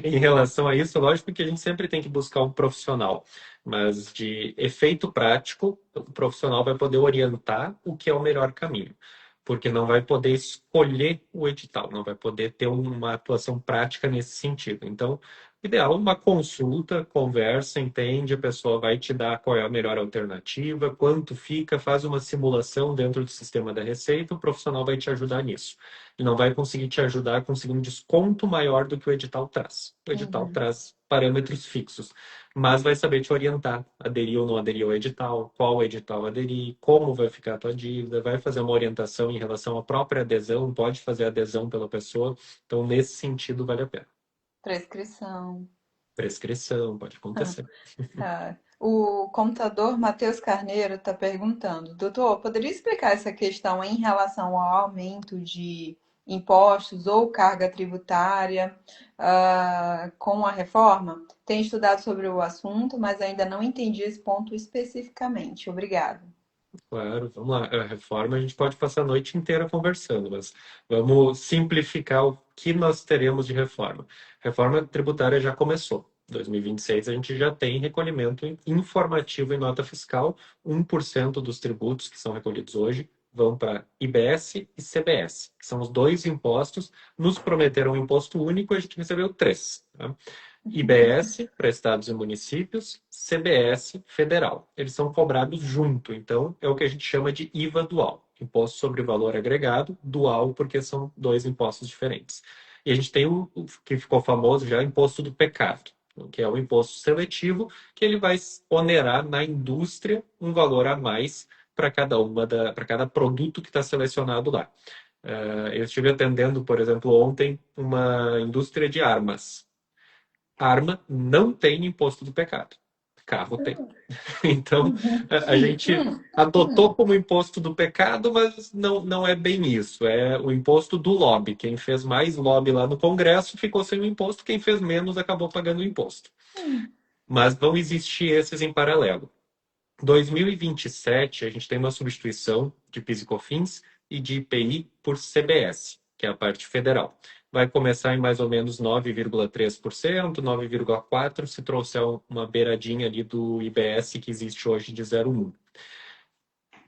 em relação a isso. Lógico que a gente sempre tem que buscar um profissional, mas de efeito prático, o profissional vai poder orientar o que é o melhor caminho, porque não vai poder escolher o edital, não vai poder ter uma atuação prática nesse sentido. Então, o ideal é uma consulta, conversa, entende, a pessoa vai te dar qual é a melhor alternativa, quanto fica, faz uma simulação dentro do sistema da Receita, o profissional vai te ajudar nisso e não vai conseguir te ajudar a conseguir um desconto maior do que o edital traz. O edital Uhum. traz parâmetros fixos, mas vai saber te orientar, aderir ou não aderir ao edital, qual edital aderir, como vai ficar a tua dívida, vai fazer uma orientação em relação à própria adesão, pode fazer adesão pela pessoa, então nesse sentido vale a pena. Prescrição. Prescrição, pode acontecer. Ah, o computador Matheus Carneiro está perguntando, doutor, poderia explicar essa questão em relação ao aumento de impostos ou carga tributária, com a reforma? Tenho estudado sobre o assunto, mas ainda não entendi esse ponto especificamente. Obrigada. Claro, vamos lá. A reforma a gente pode passar a noite inteira conversando, mas vamos simplificar o que nós teremos de reforma. Reforma tributária já começou. 2026 a gente já tem recolhimento informativo em nota fiscal. 1% dos tributos que são recolhidos hoje vão para IBS e CBS, que são os dois impostos. Nos prometeram um imposto único, a gente recebeu três, tá? IBS para estados e municípios, CBS federal. Eles são cobrados junto, então é o que a gente chama de IVA dual, Imposto sobre Valor Agregado, dual porque são dois impostos diferentes. E a gente tem o que ficou famoso já, o imposto do pecado, que é o imposto seletivo, que ele vai onerar na indústria um valor a mais para cada produto que está selecionado lá. Eu estive atendendo, por exemplo, ontem uma indústria de armas. Arma não tem imposto do pecado. Carro tem. Então, a gente adotou como imposto do pecado, mas não é bem isso. É o imposto do lobby. Quem fez mais lobby lá no Congresso ficou sem o imposto, quem fez menos acabou pagando o imposto. Mas vão existir esses em paralelo. 2027, a gente tem uma substituição de PIS e COFINS e de IPI por CBS, que é a parte federal. Vai começar em mais ou menos 9,3%, 9,4%, se trouxer uma beiradinha ali do IBS que existe hoje de 0,1%.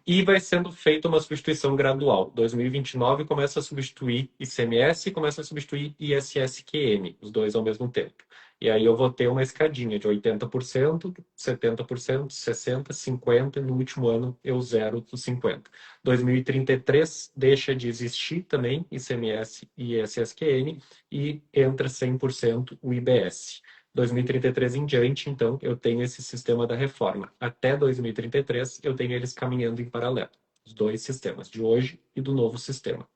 E vai sendo feita uma substituição gradual. 2029 começa a substituir ICMS e começa a substituir ISSQN, os dois ao mesmo tempo. E aí eu vou ter uma escadinha de 80%, 70%, 60%, 50% e no último ano eu zero dos 50%. 2033 deixa de existir também ICMS e ISSQN e entra 100% o IBS. 2033 em diante, então, eu tenho esse sistema da reforma. Até 2033, eu tenho eles caminhando em paralelo. Os dois sistemas, de hoje e do novo sistema.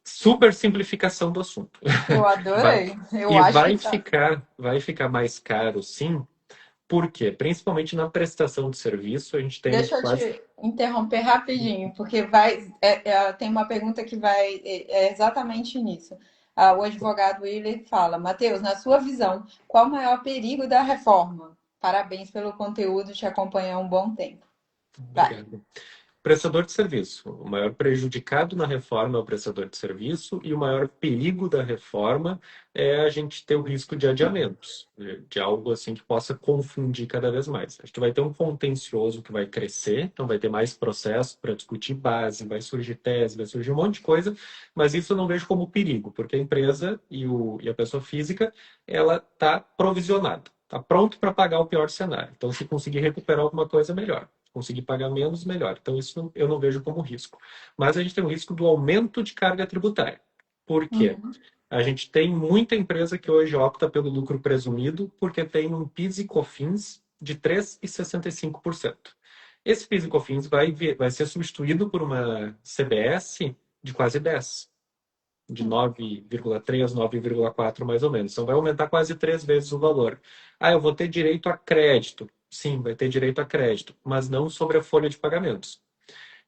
Super simplificação do assunto. Eu Vai, adorei. Eu e acho que tá. vai ficar mais caro, sim. Por quê? Principalmente na prestação de serviço, a gente tem Deixa eu quase. te interromper rapidinho, porque tem uma pergunta que é exatamente nisso. O advogado Willer fala, Matheus, na sua visão, qual o maior perigo da reforma? Parabéns pelo conteúdo, te acompanhar um bom tempo. Vai. Obrigado. Prestador de serviço. O maior prejudicado na reforma é o prestador de serviço e o maior perigo da reforma é a gente ter o risco de adiamentos, de algo assim que possa confundir cada vez mais. A gente vai ter um contencioso que vai crescer, então vai ter mais processo para discutir base, vai surgir tese, vai surgir um monte de coisa, mas isso eu não vejo como perigo, porque a empresa e a pessoa física, ela está provisionada, está pronto para pagar o pior cenário. Então, se conseguir recuperar alguma coisa, melhor, conseguir pagar menos, melhor. Então, isso eu não vejo como risco. Mas a gente tem o risco do aumento de carga tributária. Por quê? Uhum. A gente tem muita empresa que hoje opta pelo lucro presumido porque tem um PIS e COFINS de 3,65%. Esse PIS e COFINS vai ser substituído por uma CBS de quase 10%, de 9,3, 9,4 mais ou menos. Então vai aumentar quase 3 vezes o valor. Ah, eu vou ter direito a crédito. Sim, vai ter direito a crédito, mas não sobre a folha de pagamentos.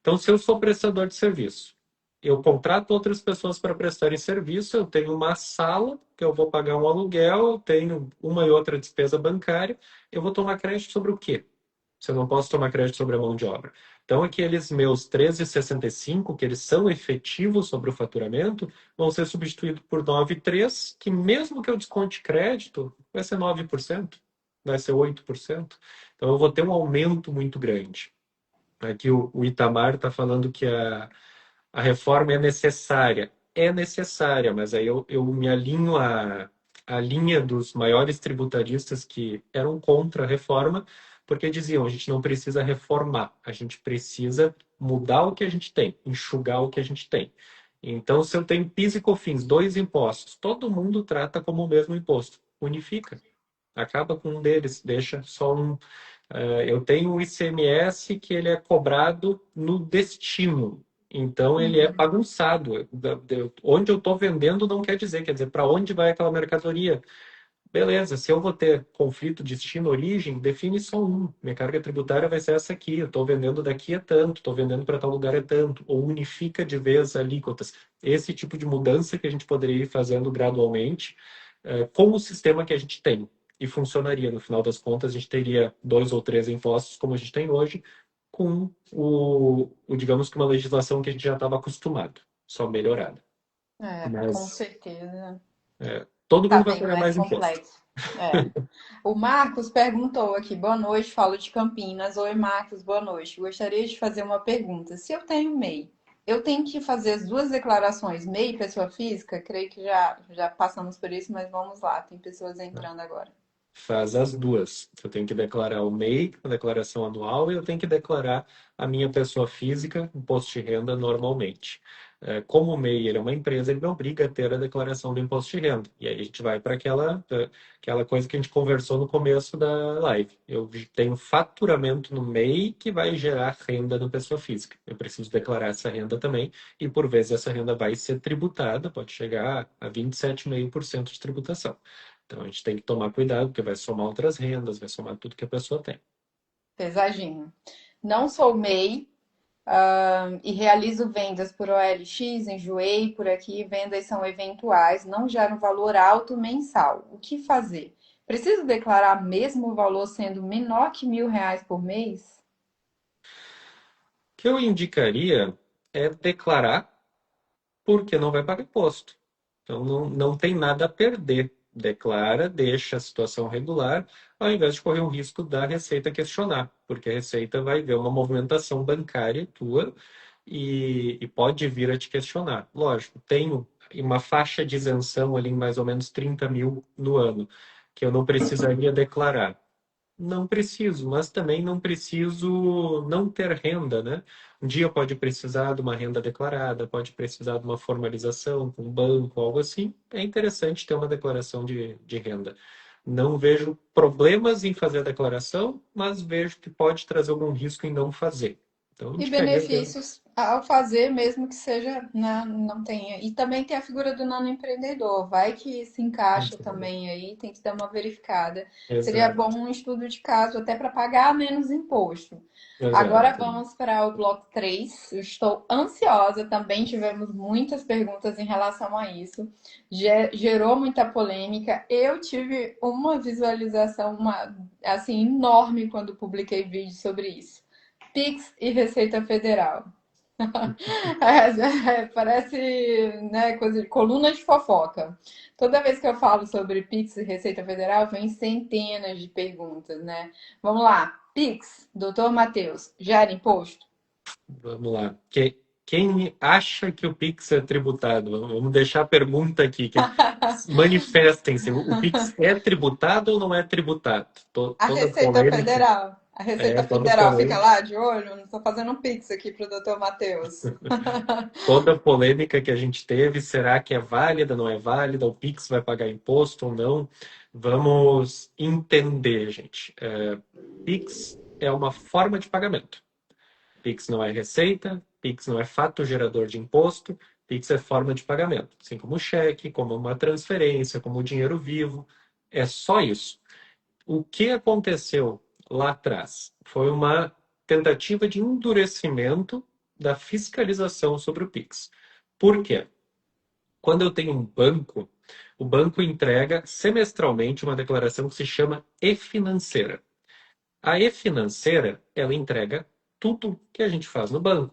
Então, se eu sou prestador de serviço, eu contrato outras pessoas para prestarem serviço, eu tenho uma sala que eu vou pagar um aluguel, eu tenho uma e outra despesa bancária, eu vou tomar crédito sobre o quê? Se eu não posso tomar crédito sobre a mão de obra. Então, aqueles meus 13,65, que eles são efetivos sobre o faturamento, vão ser substituídos por 9,3, que mesmo que eu desconte crédito, vai ser 9%, vai ser 8%. Então, eu vou ter um aumento muito grande. Aqui o Itamar está falando que a reforma é necessária. É necessária, mas aí eu me alinho à linha dos maiores tributaristas que eram contra a reforma, porque diziam, a gente não precisa reformar, a gente precisa mudar o que a gente tem, enxugar o que a gente tem. Então, se eu tenho PIS e COFINS, dois impostos, todo mundo trata como o mesmo imposto. Unifica. Acaba com um deles, deixa só um. Eu tenho o ICMS que ele é cobrado no destino. Então, ele é Uhum. bagunçado. Onde eu estou vendendo não quer dizer para onde vai aquela mercadoria. Beleza, se eu vou ter conflito destino-origem, define só um. Minha carga tributária vai ser essa aqui. Eu estou vendendo daqui é tanto, estou vendendo para tal lugar é tanto. Ou unifica de vez alíquotas. Esse tipo de mudança que a gente poderia ir fazendo gradualmente, com o sistema que a gente tem. E funcionaria. No final das contas, a gente teria dois ou três impostos, como a gente tem hoje, com digamos que uma legislação que a gente já estava acostumado, só melhorada. É, com Mas certeza. todo Tá mundo vai bem pagar mais mais imposto. complexo. É. O Marcos perguntou aqui, boa noite, falo de Campinas. Oi, Marcos, boa noite. Gostaria de fazer uma pergunta. Se eu tenho MEI, eu tenho que fazer as duas declarações, MEI, pessoa física? Creio que já passamos por isso, mas vamos lá, tem pessoas entrando agora. Faz as duas. Eu tenho que declarar o MEI, a declaração anual, e eu tenho que declarar a minha pessoa física, imposto de renda, normalmente. Como o MEI ele é uma empresa, ele me obriga a ter a declaração do imposto de renda. E aí a gente vai para aquela coisa que a gente conversou no começo da live. Eu tenho faturamento no MEI que vai gerar renda na pessoa física. Eu preciso declarar essa renda também, e por vezes essa renda vai ser tributada, pode chegar a 27,5% de tributação. Então a gente tem que tomar cuidado, porque vai somar outras rendas, vai somar tudo que a pessoa tem. Pesadinho. Não sou MEI, e realizo vendas por OLX, enjoei por aqui, vendas são eventuais, não geram valor alto mensal. O que fazer? Preciso declarar mesmo o valor sendo menor que R$ 1.000 por mês? O que eu indicaria é declarar porque não vai pagar imposto. Então não tem nada a perder. Declara, deixa a situação regular, ao invés de correr o risco da Receita questionar, porque a Receita vai ver uma movimentação bancária tua e pode vir a te questionar. Lógico, tenho uma faixa de isenção ali em mais ou menos 30 mil no ano, que eu não precisaria declarar. Não preciso, mas também não preciso não ter renda, né? Um dia pode precisar de uma renda declarada, pode precisar de uma formalização com um banco, algo assim. É interessante ter uma declaração de renda. Não vejo problemas em fazer a declaração, mas vejo que pode trazer algum risco em não fazer. Então, a E gente ficaria vendo. benefícios ao fazer, mesmo que seja, não tenha. E também tem a figura do nano empreendedor. Vai que se encaixa também aí, tem que dar uma verificada. Seria bom Exato, um estudo de caso até para pagar menos imposto. Agora exato. vamos para o bloco 3. Eu estou ansiosa, também tivemos muitas perguntas em relação a isso. Gerou muita polêmica. Eu tive uma visualização assim enorme quando publiquei vídeo sobre isso. Pix e Receita Federal. Parece, né, coisa de coluna de fofoca. Toda vez que eu falo sobre Pix e Receita Federal, vem centenas de perguntas, né? Vamos lá. Pix, doutor Matheus, gera imposto? Vamos lá. Quem acha que o Pix é tributado? Vamos deixar a pergunta aqui. Manifestem-se. O Pix é tributado ou não é tributado? A Toda Receita polêmica. Federal. A É, Receita toda Federal fica polêmica. lá de olho? Não estou fazendo um Pix aqui para o doutor Matheus. Toda polêmica que a gente teve, será que é válida, não é válida? O Pix vai pagar imposto ou não? Vamos entender, gente. Pix é uma forma de pagamento. Pix não é receita, Pix não é fato gerador de imposto, Pix é forma de pagamento, assim como cheque, como uma transferência, como dinheiro vivo. É só isso. O que aconteceu lá atrás foi uma tentativa de endurecimento da fiscalização sobre o Pix. Por quê? Quando eu tenho um banco, o banco entrega semestralmente uma declaração que se chama e-financeira. A e-financeira, ela entrega tudo que a gente faz no banco.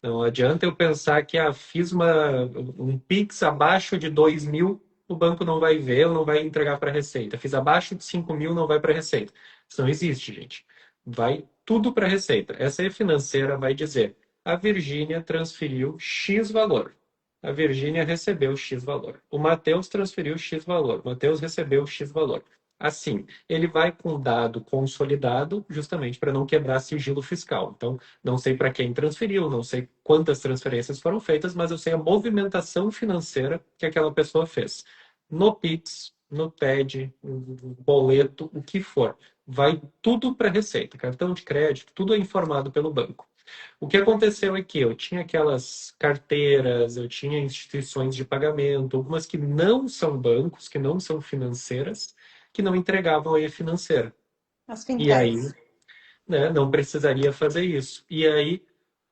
Não adianta eu pensar que fiz um Pix abaixo de 2.000, o banco não vai ver, ou não vai entregar para a Receita. Fiz abaixo de 5.000, não vai para a Receita. Isso não existe, gente. Vai tudo para a Receita. Essa e-financeira vai dizer: a Virgínia transferiu X valor. A Virgínia recebeu X valor. O Matheus transferiu X valor. O Matheus recebeu X valor. Assim, ele vai com dado consolidado, justamente para não quebrar sigilo fiscal. Então, não sei para quem transferiu, não sei quantas transferências foram feitas, mas eu sei a movimentação financeira que aquela pessoa fez. No Pix, no TED, no boleto, o que for. Vai tudo para a Receita. Cartão de crédito, tudo é informado pelo banco. O que aconteceu é que eu tinha aquelas carteiras, eu tinha instituições de pagamento, algumas que não são bancos, que não são financeiras, que não entregavam a e-financeira. As E aí, fintechs. né, não precisaria fazer isso. E aí,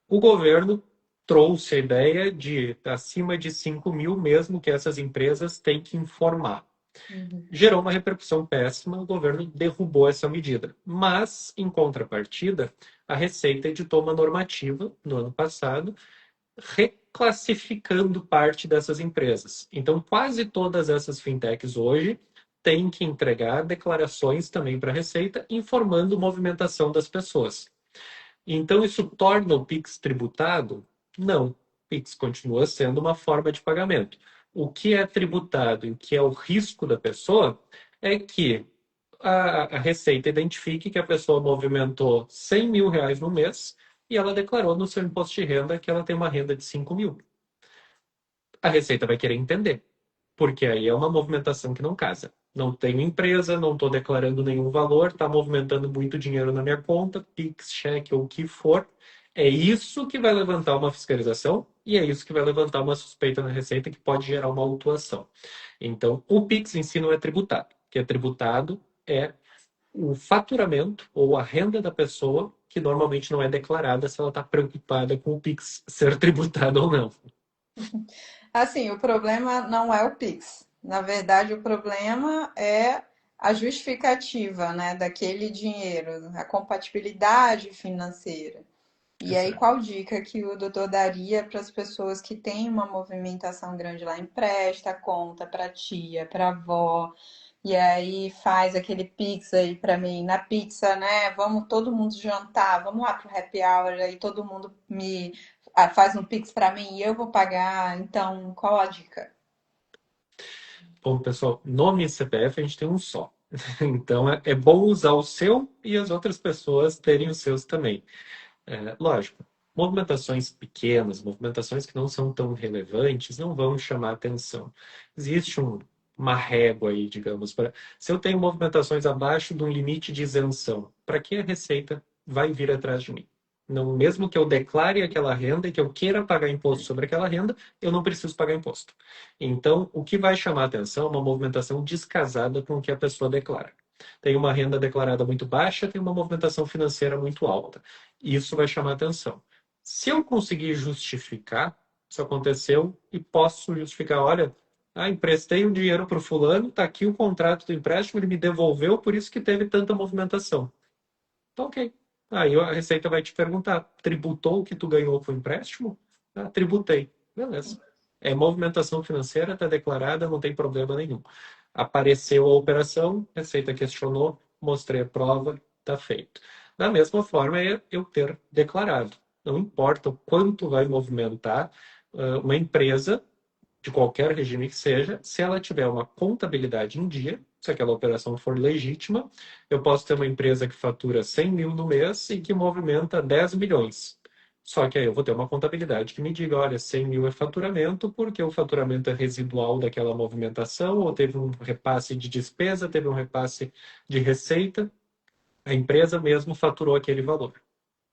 o governo trouxe a ideia de acima de 5.000 mesmo que essas empresas têm que informar. Uhum. Gerou uma repercussão péssima, o governo derrubou essa medida. Mas, em contrapartida, a Receita editou uma normativa no ano passado reclassificando parte dessas empresas. Então, quase todas essas fintechs hoje têm que entregar declarações também para a Receita, informando movimentação das pessoas. Então, isso torna o Pix tributado? Não. O Pix continua sendo uma forma de pagamento. O que é tributado e o que é o risco da pessoa é que a Receita identifique que a pessoa movimentou 100 mil reais no mês e ela declarou no seu imposto de renda que ela tem uma renda de 5.000. A Receita vai querer entender, porque aí é uma movimentação que não casa. Não tenho empresa, não estou declarando nenhum valor, está movimentando muito dinheiro na minha conta, Pix, cheque ou o que for. É isso que vai levantar uma fiscalização e é isso que vai levantar uma suspeita na Receita que pode gerar uma autuação. Então, o Pix em si não é tributado. O que é tributado é o faturamento ou a renda da pessoa, que normalmente não é declarada se ela está preocupada com o Pix ser tributado ou não. Assim, o problema não é o Pix. Na verdade, o problema é a justificativa, né, daquele dinheiro, a compatibilidade financeira. E aí, Exato. qual dica que o doutor daria para as pessoas que têm uma movimentação grande lá, empresta conta para tia, para avó, e aí faz aquele pix aí para mim, na pizza, né? Vamos todo mundo jantar, vamos lá pro happy hour, aí todo mundo me faz um pix para mim e eu vou pagar. Então, qual a dica? Bom, pessoal, nome e CPF a gente tem um só. Então é bom usar o seu e as outras pessoas terem os seus também. Lógico, movimentações pequenas, movimentações que não são tão relevantes, não vão chamar atenção. Existe uma régua aí, digamos, para se eu tenho movimentações abaixo de um limite de isenção, para que a Receita vai vir atrás de mim? Não, mesmo que eu declare aquela renda e que eu queira pagar imposto sobre aquela renda, eu não preciso pagar imposto. Então, o que vai chamar a atenção é uma movimentação descasada com o que a pessoa declara. Tem uma renda declarada muito baixa, tem uma movimentação financeira muito alta. Isso vai chamar a atenção. Se eu conseguir justificar, isso aconteceu e posso justificar, olha, emprestei um dinheiro para o fulano, está aqui o contrato do empréstimo, ele me devolveu, por isso que teve tanta movimentação. Então, ok. Aí a Receita vai te perguntar: tributou o que tu ganhou com o empréstimo? Ah, tributei. Beleza. É movimentação financeira, está declarada, não tem problema nenhum. Apareceu a operação, Receita questionou, mostrei a prova, está feito. Da mesma forma, é eu ter declarado. Não importa o quanto vai movimentar uma empresa de qualquer regime que seja, se ela tiver uma contabilidade em dia, se aquela operação for legítima, eu posso ter uma empresa que fatura 100 mil no mês e que movimenta 10 milhões. Só que aí eu vou ter uma contabilidade que me diga, olha, 100 mil é faturamento porque o faturamento é residual daquela movimentação, ou teve um repasse de despesa, teve um repasse de receita, a empresa mesmo faturou aquele valor.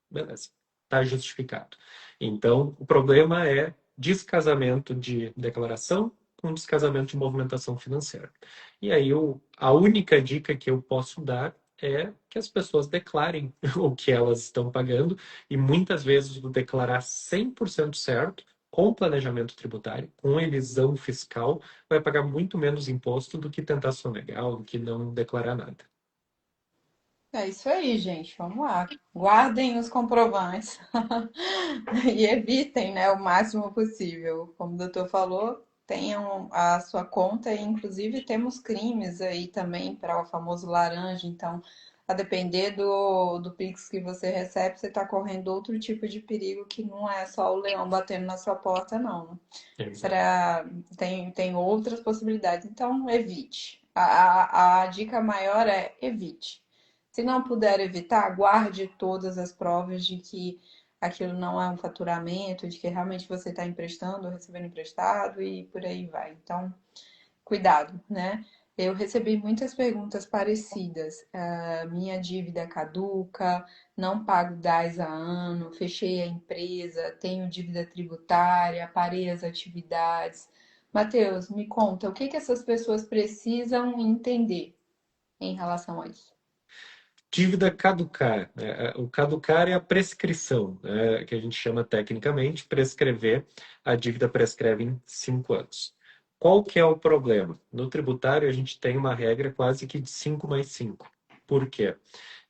Beleza, está justificado. Então, o problema é descasamento de declaração com descasamento de movimentação financeira. E aí, a única dica que eu posso dar é que as pessoas declarem o que elas estão pagando, e muitas vezes o declarar 100% certo, com planejamento tributário, com elisão fiscal, vai pagar muito menos imposto do que tentar sonegar, do que não declarar nada. É isso aí, gente. Vamos lá. Guardem os comprovantes e evitem, né, o máximo possível. Como o doutor falou, tenham a sua conta e, inclusive, temos crimes aí também para o famoso laranja. Então, a depender do Pix que você recebe, você está correndo outro tipo de perigo que não é só o leão batendo na sua porta, não. Exato. Pra, tem outras possibilidades. Então, evite. A dica maior é evite. Se não puder evitar, guarde todas as provas de que aquilo não é um faturamento, de que realmente você está emprestando ou recebendo emprestado e por aí vai. Então, cuidado, né? Eu recebi muitas perguntas parecidas. Minha dívida caduca, não pago 10 a ano, fechei a empresa, tenho dívida tributária, parei as atividades. Matheus, me conta, o que que essas pessoas precisam entender em relação a isso? Dívida caducar, né? O caducar é a prescrição, né? Que a gente chama tecnicamente, prescrever. A dívida prescreve em 5 anos. Qual que é o problema? No tributário, a gente tem uma regra quase que de 5 mais 5. Por quê?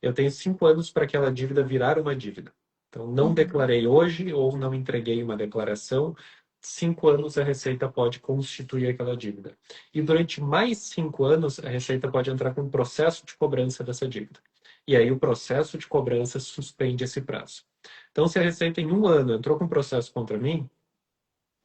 Eu tenho 5 anos para aquela dívida virar uma dívida. Então, não Uhum. declarei hoje ou não entreguei uma declaração, 5 anos a Receita pode constituir aquela dívida. E durante mais 5 anos, a Receita pode entrar com um processo de cobrança dessa dívida. E aí o processo de cobrança suspende esse prazo. Então, se a Receita em um ano entrou com processo contra mim,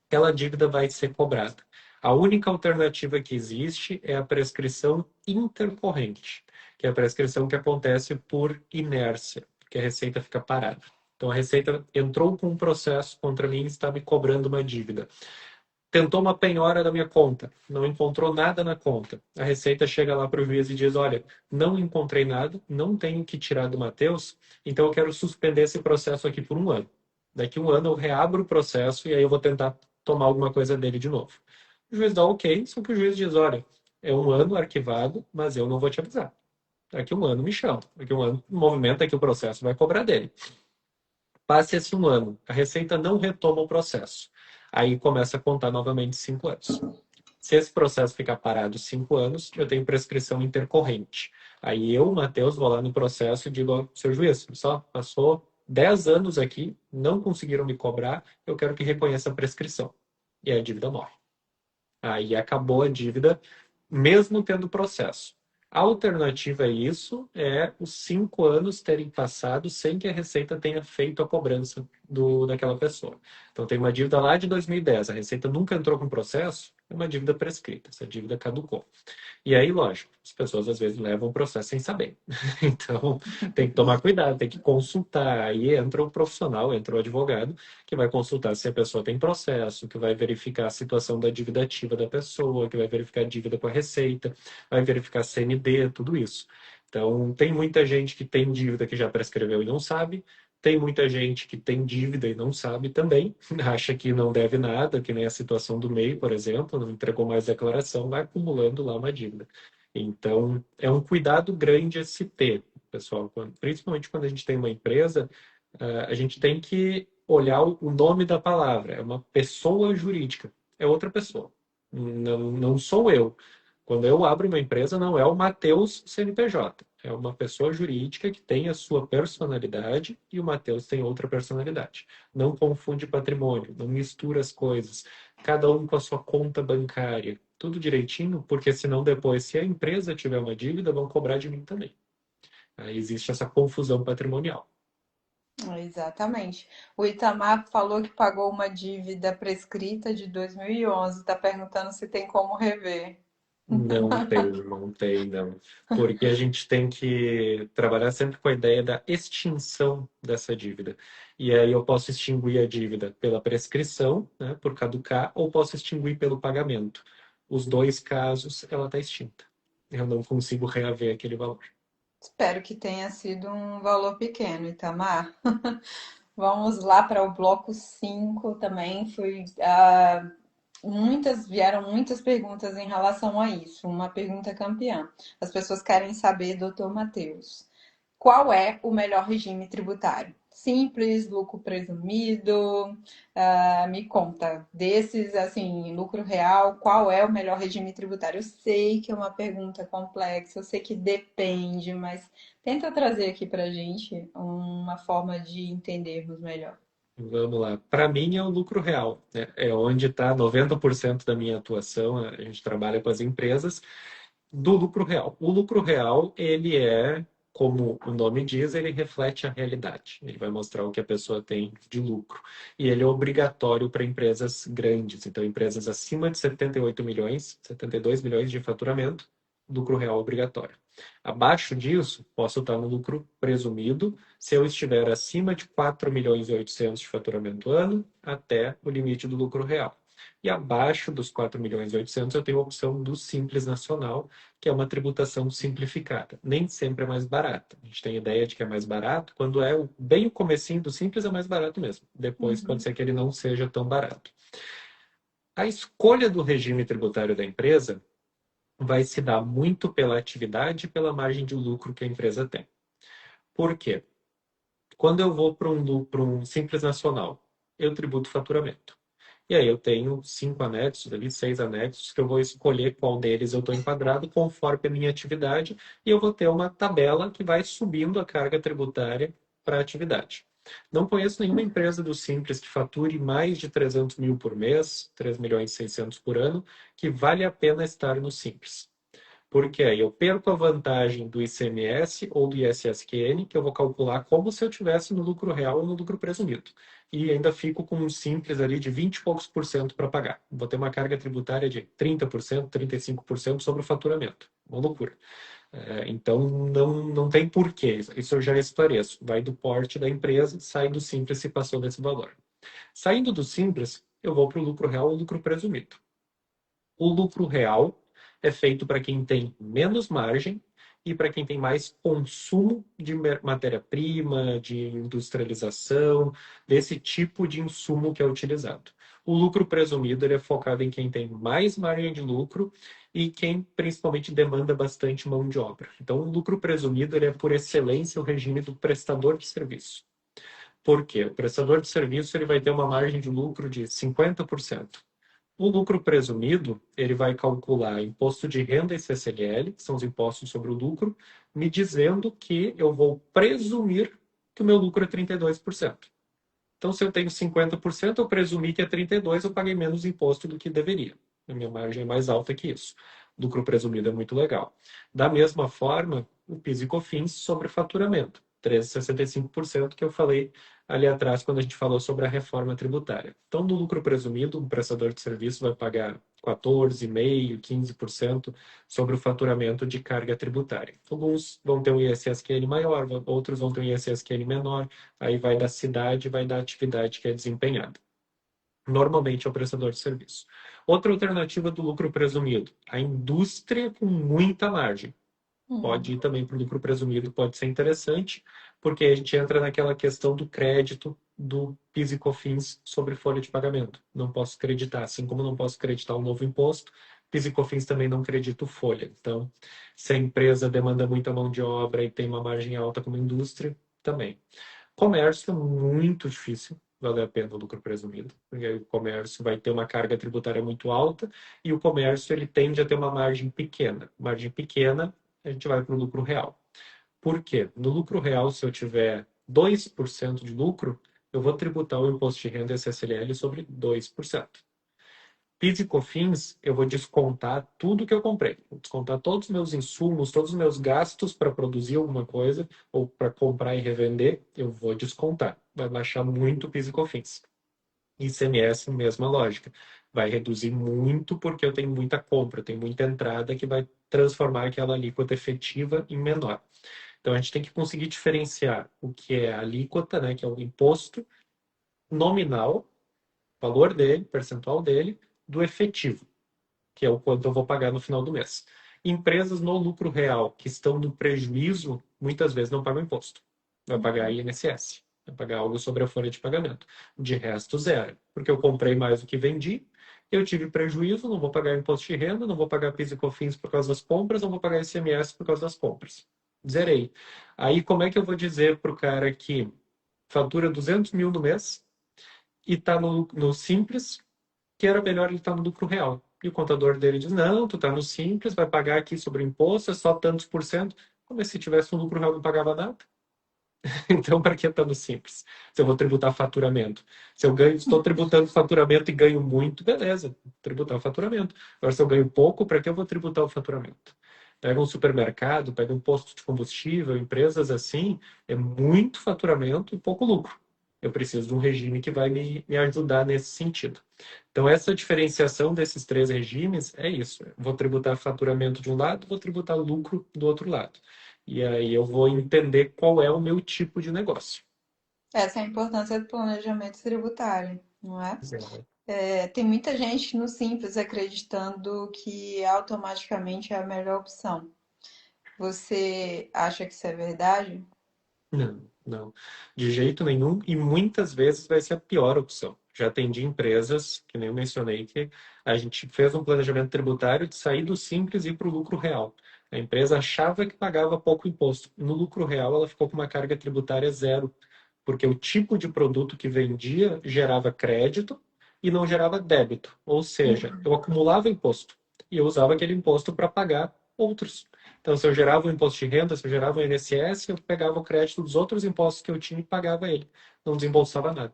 aquela dívida vai ser cobrada. A única alternativa que existe é a prescrição intercorrente, que é a prescrição que acontece por inércia, porque a Receita fica parada. Então, a Receita entrou com um processo contra mim e está me cobrando uma dívida. Tentou uma penhora da minha conta, não encontrou nada na conta. A Receita chega lá para o juiz e diz: olha, não encontrei nada, não tenho que tirar do Matheus, então eu quero suspender esse processo aqui por um ano. Daqui um ano eu reabro o processo e aí eu vou tentar tomar alguma coisa dele de novo. O juiz dá ok, só que o juiz diz: olha, é um ano arquivado, mas eu não vou te avisar. Daqui um ano me chama, daqui um ano movimenta aqui o processo, vai cobrar dele. Passe esse um ano, a Receita não retoma o processo. Aí começa a contar novamente 5 anos. Se esse processo ficar parado 5 anos, eu tenho prescrição intercorrente. Aí eu, Matheus, vou lá no processo e digo ao seu juiz, só passou 10 anos aqui, não conseguiram me cobrar, eu quero que reconheça a prescrição. E aí a dívida morre. Aí acabou a dívida, mesmo tendo processo. A alternativa a isso é os 5 anos terem passado sem que a Receita tenha feito a cobrança daquela pessoa. Então, tem uma dívida lá de 2010, a Receita nunca entrou com processo, é uma dívida prescrita, essa dívida caducou. E aí, lógico, as pessoas às vezes levam o processo sem saber. Então, tem que tomar cuidado, tem que consultar. Aí entra o profissional, entra o advogado, que vai consultar se a pessoa tem processo, que vai verificar a situação da dívida ativa da pessoa, que vai verificar a dívida com a Receita, vai verificar CND, tudo isso. Então, tem muita gente que tem dívida que já prescreveu e não sabe. Tem muita gente que tem dívida e não sabe também, acha que não deve nada, que nem a situação do MEI, por exemplo, não entregou mais declaração, vai acumulando lá uma dívida. Então, é um cuidado grande a se ter, pessoal, principalmente quando a gente tem uma empresa, a gente tem que olhar o nome da palavra, é uma pessoa jurídica, é outra pessoa, não sou eu. Quando eu abro uma empresa, não é o Matheus CNPJ, é uma pessoa jurídica que tem a sua personalidade e o Matheus tem outra personalidade. Não confunde patrimônio, não mistura as coisas, cada um com a sua conta bancária, tudo direitinho, porque senão depois, se a empresa tiver uma dívida, vão cobrar de mim também. Aí existe essa confusão patrimonial. Exatamente. O Itamar falou que pagou uma dívida prescrita de 2011. Está perguntando se tem como rever. Não tem, não tem, não. Porque a gente tem que trabalhar sempre com a ideia da extinção dessa dívida. E aí eu posso extinguir a dívida pela prescrição, né, por caducar, ou posso extinguir pelo pagamento. Os dois casos, ela está extinta. Eu não consigo reaver aquele valor. Espero que tenha sido um valor pequeno, Itamar. Vamos lá para o bloco 5 também. Vieram muitas perguntas em relação a isso. Uma pergunta campeã. As pessoas querem saber, doutor Matheus, qual é o melhor regime tributário? Simples, lucro presumido? Me conta, desses, assim, lucro real, qual é o melhor regime tributário? Eu sei que é uma pergunta complexa, eu sei que depende, mas tenta trazer aqui para gente uma forma de entendermos melhor. Vamos lá. Para mim é o lucro real, né? É onde está 90% da minha atuação. A gente trabalha com as empresas do lucro real. O lucro real, ele é, como o nome diz, ele reflete a realidade. Ele vai mostrar o que a pessoa tem de lucro. E ele é obrigatório para empresas grandes. Então, empresas acima de 78 milhões, 72 milhões de faturamento, lucro real obrigatório. Abaixo disso, posso estar no lucro presumido, se eu estiver acima de 4 milhões e 800 de faturamento ano, até o limite do lucro real. E abaixo dos 4 milhões e 800 eu tenho a opção do Simples Nacional, que é uma tributação simplificada. Nem sempre é mais barata. A gente tem a ideia de que é mais barato, quando é bem o comecinho do Simples é mais barato mesmo. Depois pode Uhum. ser que ele não seja tão barato. A escolha do regime tributário da empresa vai se dar muito pela atividade e pela margem de lucro que a empresa tem. Por quê? Quando eu vou para um Simples Nacional, eu tributo faturamento. E aí eu tenho 5 anexos ali, 6 anexos, que eu vou escolher qual deles eu estou enquadrado conforme a minha atividade, e eu vou ter uma tabela que vai subindo a carga tributária para a atividade. Não conheço nenhuma empresa do Simples que fature mais de 300 mil por mês, 3 milhões e 600 por ano, que vale a pena estar no Simples. Porque aí eu perco a vantagem do ICMS ou do ISSQN, que eu vou calcular como se eu tivesse no lucro real ou no lucro presumido. E ainda fico com um simples ali de 20 e poucos por cento para pagar. Vou ter uma carga tributária de 30%, 35% sobre o faturamento. Uma loucura. Então, não tem porquê. Isso eu já esclareço. Vai do porte da empresa, sai do simples se passou desse valor. Saindo do simples, eu vou para o lucro real ou lucro presumido. O lucro real é feito para quem tem menos margem e para quem tem mais consumo de matéria-prima, de industrialização, desse tipo de insumo que é utilizado. O lucro presumido ele é focado em quem tem mais margem de lucro e quem principalmente demanda bastante mão de obra. Então, o lucro presumido ele é, por excelência, o regime do prestador de serviço. Por quê? O prestador de serviço ele vai ter uma margem de lucro de 50%. O lucro presumido, ele vai calcular imposto de renda e CCLL, que são os impostos sobre o lucro, me dizendo que eu vou presumir que o meu lucro é 32%. Então, se eu tenho 50%, eu presumi que é 32%, eu paguei menos imposto do que deveria. A minha margem é mais alta que isso. Lucro presumido é muito legal. Da mesma forma, o PIS e COFINS sobre faturamento, 13,65% que eu falei ali atrás quando a gente falou sobre a reforma tributária. Então, no lucro presumido, o prestador de serviço vai pagar 14,5%, 15% sobre o faturamento de carga tributária. Alguns vão ter um ISSQN maior, outros vão ter um ISSQN menor, aí vai da cidade, vai da atividade que é desempenhada. Normalmente é o prestador de serviço. Outra alternativa do lucro presumido, a indústria com muita margem. Pode ir também para o lucro presumido, pode ser interessante, porque a gente entra naquela questão do crédito do PIS e COFINS sobre folha de pagamento. Não posso creditar, assim como não posso creditar um novo imposto, PIS e COFINS também não credito folha. Então, se a empresa demanda muita mão de obra e tem uma margem alta como indústria, também. Comércio é muito difícil valer a pena o lucro presumido, porque aí o comércio vai ter uma carga tributária muito alta e o comércio ele tende a ter uma margem pequena. Margem pequena, a gente vai para o lucro real. Por quê? No lucro real, se eu tiver 2% de lucro, eu vou tributar o imposto de renda SSLL sobre 2%. PIS e COFINS, eu vou descontar tudo que eu comprei. Vou descontar todos os meus insumos, todos os meus gastos para produzir alguma coisa ou para comprar e revender, eu vou descontar. Vai baixar muito o PIS e COFINS. ICMS, mesma lógica. Vai reduzir muito porque eu tenho muita compra, eu tenho muita entrada que vai transformar aquela alíquota efetiva em menor. Então a gente tem que conseguir diferenciar o que é a alíquota, né, que é o imposto nominal, valor dele, percentual dele, do efetivo, que é o quanto eu vou pagar no final do mês. Empresas no lucro real que estão no prejuízo, muitas vezes não pagam imposto. Vai pagar INSS, vai pagar algo sobre a folha de pagamento. De resto, zero. Porque eu comprei mais do que vendi, eu tive prejuízo, não vou pagar imposto de renda, não vou pagar PIS e COFINS por causa das compras, não vou pagar ICMS por causa das compras. Zerei. Aí, como é que eu vou dizer para o cara que fatura 200 mil no mês e está no Simples, que era melhor ele estar no lucro real? E o contador dele diz, não, tu está no Simples, vai pagar aqui sobre o imposto, é só tantos por cento. Como se tivesse um lucro real não pagava nada? Então, para que estar no Simples? Se eu vou tributar faturamento. Se eu ganho, estou tributando faturamento e ganho muito, beleza, tributar o faturamento. Agora, se eu ganho pouco, para que eu vou tributar o faturamento? Pega um supermercado, pega um posto de combustível, empresas assim, é muito faturamento e pouco lucro. Eu preciso de um regime que vai me ajudar nesse sentido. Então, essa diferenciação desses três regimes é isso. Vou tributar faturamento de um lado, vou tributar lucro do outro lado. E aí eu vou entender qual é o meu tipo de negócio. Essa é a importância do planejamento tributário, não é? Exato. Tem muita gente no Simples acreditando que automaticamente é a melhor opção. Você acha que isso é verdade? Não, não, de jeito nenhum. E muitas vezes vai ser a pior opção. Já atendi empresas, que nem eu mencionei, que a gente fez um planejamento tributário de sair do simples e ir para o lucro real. A empresa achava que pagava pouco imposto. No lucro real, ela ficou com uma carga tributária zero, porque o tipo de produto que vendia gerava crédito e não gerava débito. Ou seja, eu acumulava imposto e eu usava aquele imposto para pagar outros. Então, se eu gerava um imposto de renda, se eu gerava um INSS, eu pegava o crédito dos outros impostos que eu tinha e pagava ele. Não desembolsava nada.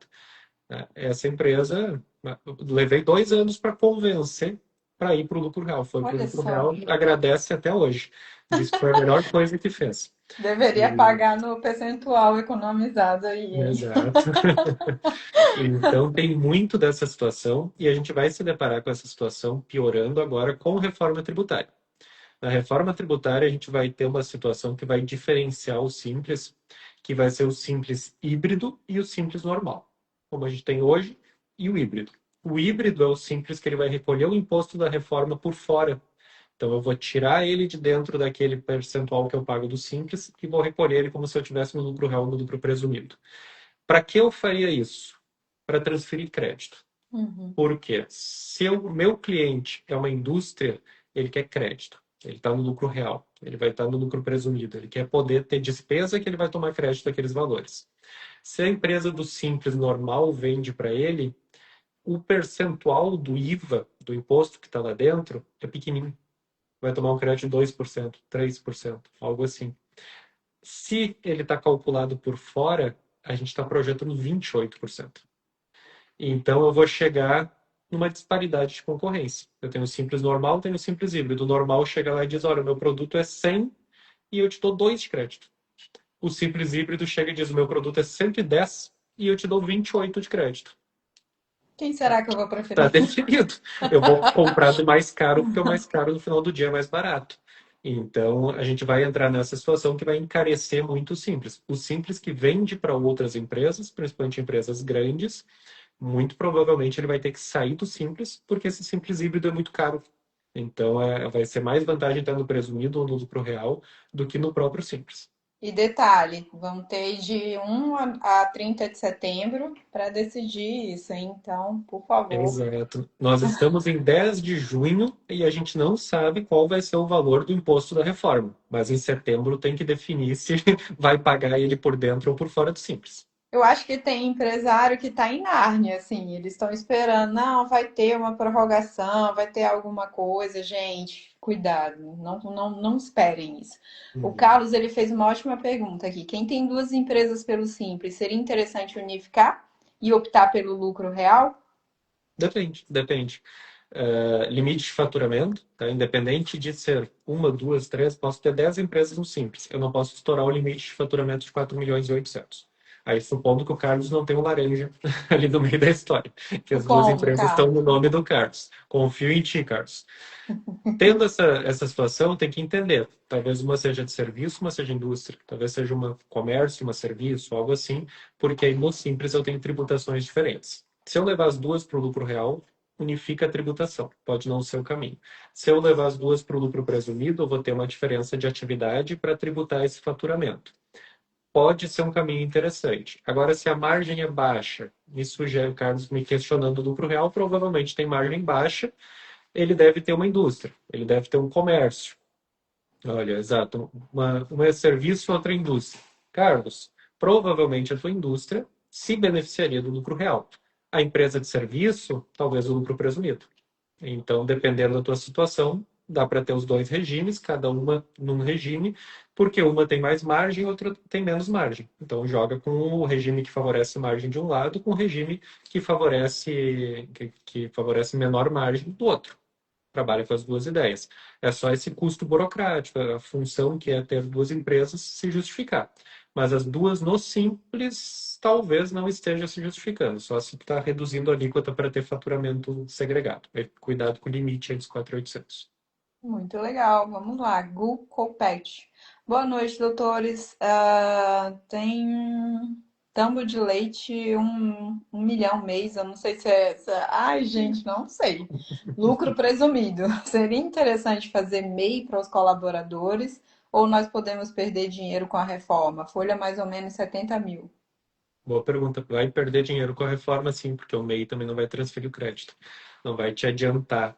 Né? Essa empresa, eu levei 2 anos para convencer para ir para o lucro real. Foi para o Olha lucro só, real, agradece até hoje. Diz que foi a melhor coisa que fez. deveria E- pagar no percentual economizado aí, hein? Exato. Então, tem muito dessa situação e a gente vai se deparar com essa situação piorando agora com reforma tributária. Na reforma tributária, a gente vai ter uma situação que vai diferenciar o simples, que vai ser o simples híbrido e o simples normal, como a gente tem hoje, e o híbrido. O híbrido é o simples que ele vai recolher o imposto da reforma por fora. Então, eu vou tirar ele de dentro daquele percentual que eu pago do simples e vou recolher ele como se eu tivesse no lucro real, no lucro presumido. Para que eu faria isso? Para transferir crédito. Uhum. Por quê? Se o meu cliente é uma indústria, ele quer crédito. Ele está no lucro real. Ele vai estar no lucro presumido. Ele quer poder ter despesa que ele vai tomar crédito daqueles valores. Se a empresa do simples normal vende para ele, o percentual do IVA, do imposto que está lá dentro, é pequenininho. Vai tomar um crédito de 2%, 3%, algo assim. Se ele está calculado por fora, a gente está projetando 28%. Então eu vou chegar numa disparidade de concorrência. Eu tenho o simples normal, tenho o simples híbrido. O normal chega lá e diz: olha, o meu produto é 100 e eu te dou 2 de crédito. O simples híbrido chega e diz: o meu produto é 110 e eu te dou 28 de crédito. Quem Tá, será que eu vou tá preferir? definido. Eu vou comprar do mais caro, porque o mais caro no final do dia é mais barato. Então, a gente vai entrar nessa situação que vai encarecer muito o simples. O simples que vende para outras empresas, principalmente empresas grandes, muito provavelmente ele vai ter que sair do simples, porque esse simples híbrido é muito caro. Então, vai ser mais vantagem estar no presumido ou no lucro real do que no próprio simples. E detalhe, vão ter de 1 a 30 de setembro para decidir isso, hein? Então, por favor. Exato. Nós estamos em 10 de junho e a gente não sabe qual vai ser o valor do imposto da reforma. Mas em setembro tem que definir se vai pagar ele por dentro ou por fora do Simples. Eu acho que tem empresário que está em Nárnia, assim, eles estão esperando, não, vai ter uma prorrogação, vai ter alguma coisa, gente, cuidado, não esperem isso. O Uhum. Carlos, ele fez uma ótima pergunta aqui. Quem tem duas empresas pelo Simples, seria interessante unificar e optar pelo lucro real? Depende, depende. Limite de faturamento, tá? Independente de ser uma, duas, três, posso ter 10 empresas no Simples. Eu não posso estourar o limite de faturamento de 4.800.000. Aí, supondo que o Carlos não tem um laranja ali no meio da história, que as duas Como, empresas estão no Carlos? nome do Carlos. Confio em ti, Carlos. Tendo essa situação, tem que entender. Talvez uma seja de serviço, uma seja indústria. Talvez seja uma comércio, uma serviço, algo assim, porque aí no Simples eu tenho tributações diferentes. Se eu levar as duas para o lucro real, unifica a tributação. Pode não ser o caminho. Se eu levar as duas para o lucro presumido, eu vou ter uma diferença de atividade para tributar esse faturamento. Pode ser um caminho interessante. Agora, se a margem é baixa, isso já é o Carlos me questionando o lucro real, provavelmente tem margem baixa, ele deve ter uma indústria, ele deve ter um comércio. Olha, exato. Uma é serviço, outra é indústria. Carlos, provavelmente a tua indústria se beneficiaria do lucro real. A empresa de serviço, talvez o lucro presumido. Então, dependendo da tua situação, dá para ter os dois regimes, cada uma num regime, porque uma tem mais margem, outra tem menos margem. Então, joga com o regime que favorece margem de um lado, com o regime que favorece menor margem do outro. Trabalha com as duas ideias. É só esse custo burocrático, a função que é ter duas empresas se justificar. Mas as duas no simples talvez não esteja se justificando, só se está reduzindo a alíquota para ter faturamento segregado. Cuidado com o limite aí dos 4.800. Muito legal, vamos lá. Gu Copete. Boa noite, doutores. Tem um tambo de leite, 1 milhão mês. Eu não sei Ai, gente, não sei. Lucro presumido. Seria interessante fazer MEI para os colaboradores ou nós podemos perder dinheiro com a reforma? Folha mais ou menos 70 mil. Boa pergunta. Vai perder dinheiro com a reforma, sim, porque o MEI também não vai transferir o crédito. Não vai te adiantar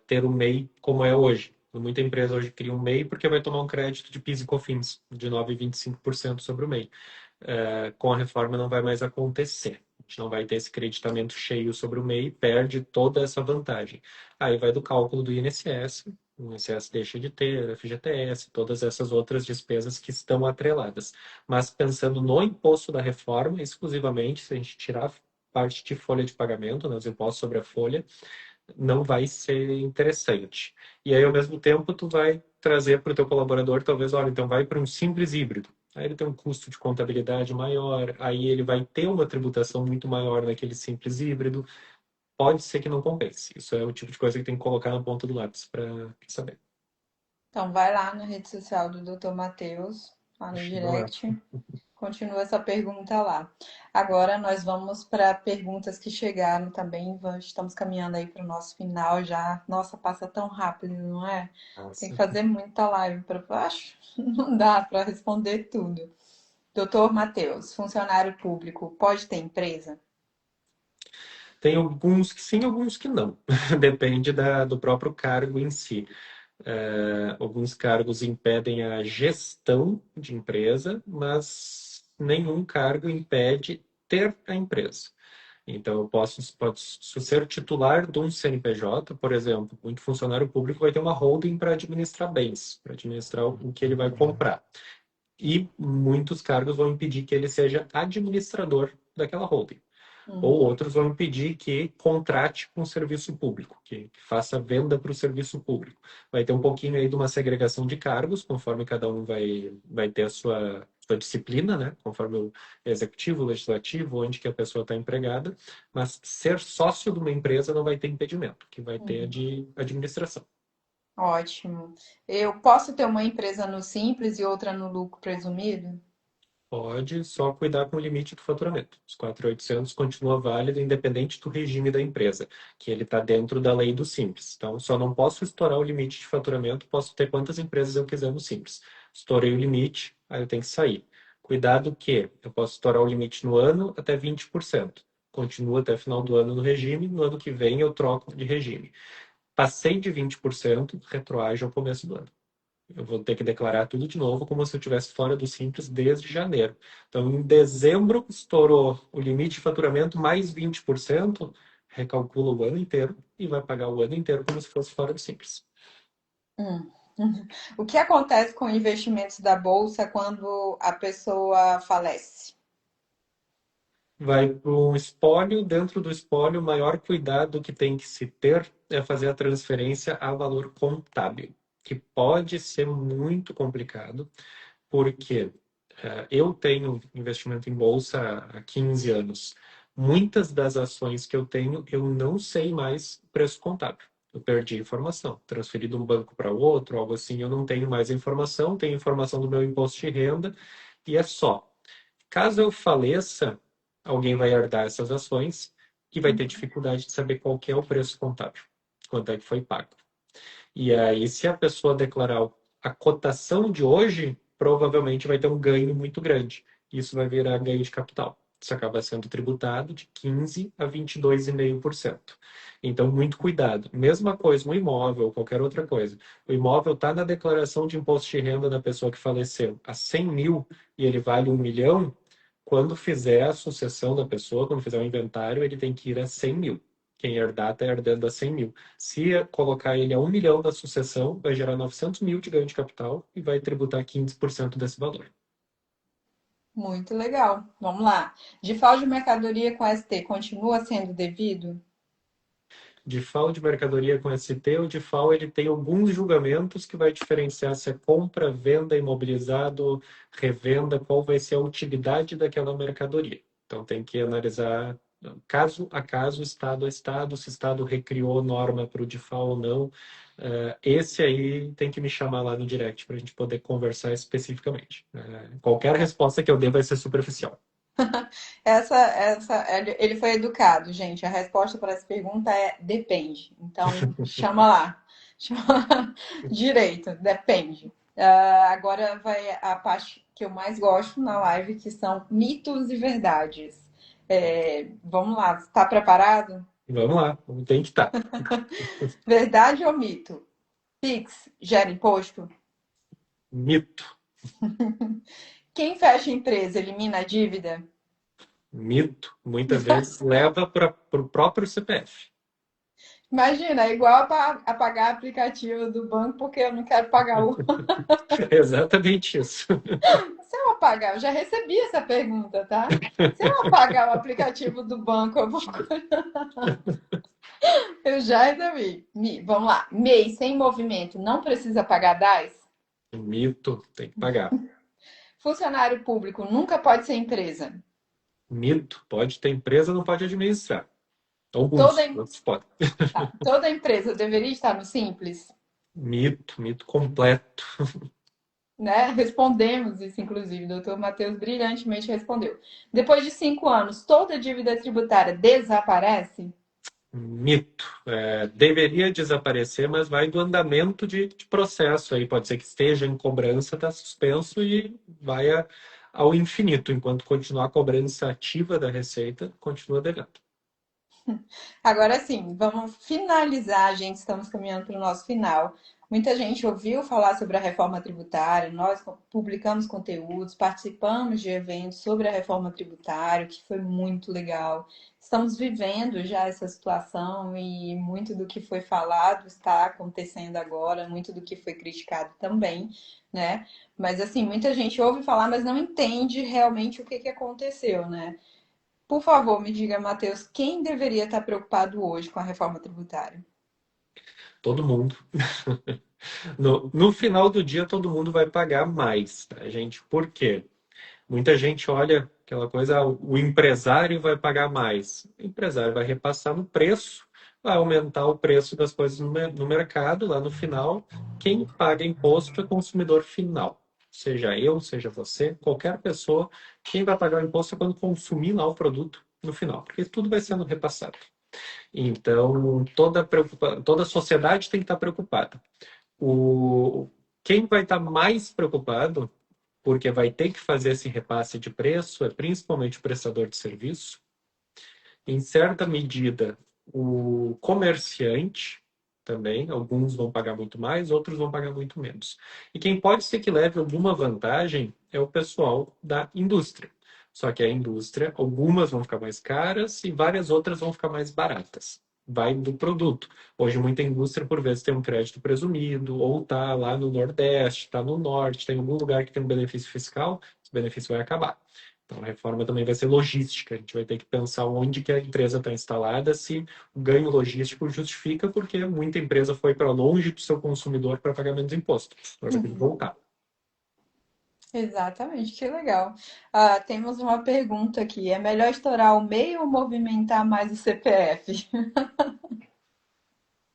ter o MEI como é hoje. Muita empresa hoje cria um MEI porque vai tomar um crédito de PIS e COFINS de 9,25% sobre o MEI. Com a reforma não vai mais acontecer. A gente não vai ter esse creditamento cheio sobre o MEI, perde toda essa vantagem. Aí vai do cálculo do INSS, o INSS deixa de ter, FGTS, todas essas outras despesas que estão atreladas. Mas pensando no imposto da reforma, exclusivamente, se a gente tirar parte de folha de pagamento, né, os impostos sobre a folha, não vai ser interessante. E aí, ao mesmo tempo, tu vai trazer para o teu colaborador, talvez, olha, então vai para um simples híbrido. Aí ele tem um custo de contabilidade maior, aí ele vai ter uma tributação muito maior naquele simples híbrido. Pode ser que não compense. Isso é o tipo de coisa que tem que colocar na ponta do lápis para saber. Então, vai lá na rede social do Dr. Matheus, lá no Chega lá. direct. Continua essa pergunta lá. Agora nós vamos para perguntas que chegaram também. Estamos caminhando aí para o nosso final já. Nossa, passa tão rápido, não é? Tem que Nossa. fazer muita live para baixo. Não dá para responder tudo. Doutor Matheus, funcionário público, pode ter empresa? Tem alguns que sim, alguns que não. Depende do próprio cargo em si. Alguns cargos impedem a gestão de empresa, mas nenhum cargo impede ter a empresa. Então, eu posso ser titular de um CNPJ, por exemplo, muito funcionário público vai ter uma holding para administrar bens, para administrar o que ele vai comprar. E muitos cargos vão impedir que ele seja administrador daquela holding. Ou Uhum. outros vão impedir que contrate com o serviço público, que faça venda para o serviço público. Vai ter um pouquinho aí de uma segregação de cargos, conforme cada um vai ter a sua disciplina, né? Conforme o executivo, o legislativo, onde que a pessoa está empregada. Mas ser sócio de uma empresa não vai ter impedimento, que vai ter a Uhum. de administração. Ótimo. Eu posso ter uma empresa no simples e outra no lucro presumido? Pode só cuidar com o limite do faturamento. Os 4.800 continua válido, independente do regime da empresa, que ele está dentro da lei do Simples. Então, só não posso estourar o limite de faturamento, posso ter quantas empresas eu quiser no Simples. Estourei o limite, aí eu tenho que sair. Cuidado que eu posso estourar o limite no ano até 20%. Continua até o final do ano no regime, no ano que vem eu troco de regime. Passei de 20%, retroage ao começo do ano. Eu vou ter que declarar tudo de novo, como se eu estivesse fora do Simples desde janeiro. Então, em dezembro, estourou o limite de faturamento mais 20%, recalcula o ano inteiro e vai pagar o ano inteiro como se fosse fora do Simples. Hum. O que acontece com investimentos da bolsa quando a pessoa falece? Vai para um espólio, dentro do espólio, o maior cuidado que tem que se ter é fazer a transferência a valor contábil, que pode ser muito complicado, porque eu tenho investimento em bolsa há 15 anos. Muitas das ações que eu tenho, eu não sei mais preço contábil. Eu perdi a informação, transferi de um banco para outro, algo assim, eu não tenho mais a informação, tenho informação do meu imposto de renda e é só. Caso eu faleça, alguém vai herdar essas ações e vai ter dificuldade de saber qual que é o preço contábil, quanto é que foi pago. E aí, se a pessoa declarar a cotação de hoje, provavelmente vai ter um ganho muito grande. Isso vai virar ganho de capital. Isso acaba sendo tributado de 15 a 22,5%. Então, muito cuidado. Mesma coisa, um imóvel ou qualquer outra coisa. O imóvel está na declaração de imposto de renda da pessoa que faleceu a 100 mil e ele vale 1 milhão. Quando fizer a sucessão da pessoa, quando fizer o inventário, ele tem que ir a 100 mil. Quem herdar está herdando a 100 mil. Se colocar ele a 1 milhão da sucessão, vai gerar 900 mil de ganho de capital e vai tributar 15% desse valor. Muito legal. Vamos lá. DIFAL de mercadoria com ST continua sendo devido? DIFAL de mercadoria com ST, o DIFAL ele tem alguns julgamentos que vai diferenciar se é compra, venda, imobilizado, revenda, qual vai ser a utilidade daquela mercadoria. Então tem que analisar caso a caso, estado a estado, se o estado recriou norma para o DIFAL ou não. Esse aí tem que me chamar lá no direct para a gente poder conversar especificamente. Qualquer resposta que eu dê vai ser superficial. Ele foi educado, gente. A resposta para essa pergunta é depende. Então, chama lá. Chama direito, depende. Agora vai a parte que eu mais gosto na live, que são mitos e verdades. Vamos lá, está preparado? Vamos lá, tem que estar. Verdade ou mito? Pix gera imposto? Mito. Quem fecha empresa elimina a dívida? Mito, muitas vezes leva para o próprio CPF. Imagina, é igual a pagar aplicativo do banco porque eu não quero pagar o. Exatamente isso. Se eu apagar, eu já recebi essa pergunta, tá? Se eu apagar o aplicativo do banco, eu vou. Eu já recebi. Vamos lá. MEI sem movimento não precisa pagar DAS? Mito, tem que pagar. Funcionário público nunca pode ser empresa. Mito, pode ter empresa, não pode administrar. Toda, Alguns, outros podem. toda empresa deveria estar no Simples? Mito, mito completo. Né? Respondemos isso, inclusive. O doutor Matheus brilhantemente respondeu. Depois de 5 anos, toda dívida tributária desaparece? Mito. Deveria desaparecer, mas vai do andamento de processo aí. Pode ser que esteja em cobrança, está suspenso e vai ao infinito. Enquanto continuar a cobrança ativa da Receita, continua devendo. Agora sim, vamos finalizar, gente. Estamos caminhando para o nosso final. Muita gente ouviu falar sobre a reforma tributária, nós publicamos conteúdos, participamos de eventos sobre a reforma tributária, que foi muito legal. Estamos vivendo já essa situação e muito do que foi falado está acontecendo agora, muito do que foi criticado também, né? Mas assim, muita gente ouve falar, mas não entende realmente o que que aconteceu, né? Por favor, me diga, Matheus, quem deveria estar preocupado hoje com a reforma tributária? Todo mundo. No final do dia, todo mundo vai pagar mais, tá, gente? Por quê? Muita gente olha aquela coisa, o empresário vai pagar mais. O empresário vai repassar no preço, vai aumentar o preço das coisas no mercado, lá no final. Quem paga imposto é o consumidor final. Seja eu, seja você, qualquer pessoa, quem vai pagar o imposto é quando consumir lá o produto no final, porque tudo vai sendo repassado. Então, toda a sociedade tem que estar preocupada. O, Quem vai estar mais preocupado, porque vai ter que fazer esse repasse de preço, é principalmente o prestador de serviço, em certa medida, o comerciante também, alguns vão pagar muito mais, outros vão pagar muito menos. E quem pode ser que leve alguma vantagem é o pessoal da indústria. Só que a indústria, algumas vão ficar mais caras e várias outras vão ficar mais baratas. Vai do produto. Hoje, muita indústria, por vezes, tem um crédito presumido, ou está lá no Nordeste, está no Norte, tem algum lugar que tem um benefício fiscal, esse benefício vai acabar. Então, a reforma também vai ser logística. A gente vai ter que pensar onde que a empresa está instalada, se o ganho logístico justifica, porque muita empresa foi para longe do seu consumidor para pagar menos imposto. Agora vai ter que Uhum. voltar. Exatamente, que legal. Ah, temos uma pergunta aqui. É melhor estourar o MEI ou movimentar mais o CPF?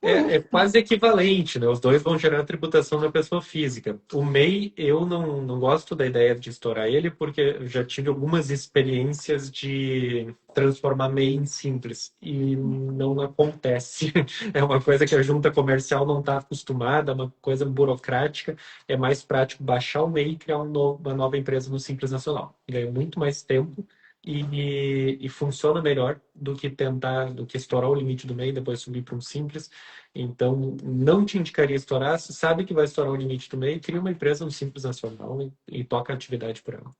É quase equivalente, né? Os dois vão gerar tributação da pessoa física. O MEI, eu não gosto da ideia de estourar ele, porque eu já tive algumas experiências de transformar MEI em simples, e não acontece. É uma coisa que a junta comercial não está acostumada, é uma coisa burocrática. É mais prático baixar o MEI e criar uma nova empresa no Simples Nacional. Ganha muito mais tempo e funciona melhor do que estourar o limite do MEI e depois subir para um simples. Então, não te indicaria estourar. Se sabe que vai estourar o limite do MEI, cria uma empresa no Simples Nacional e toca a atividade por ela.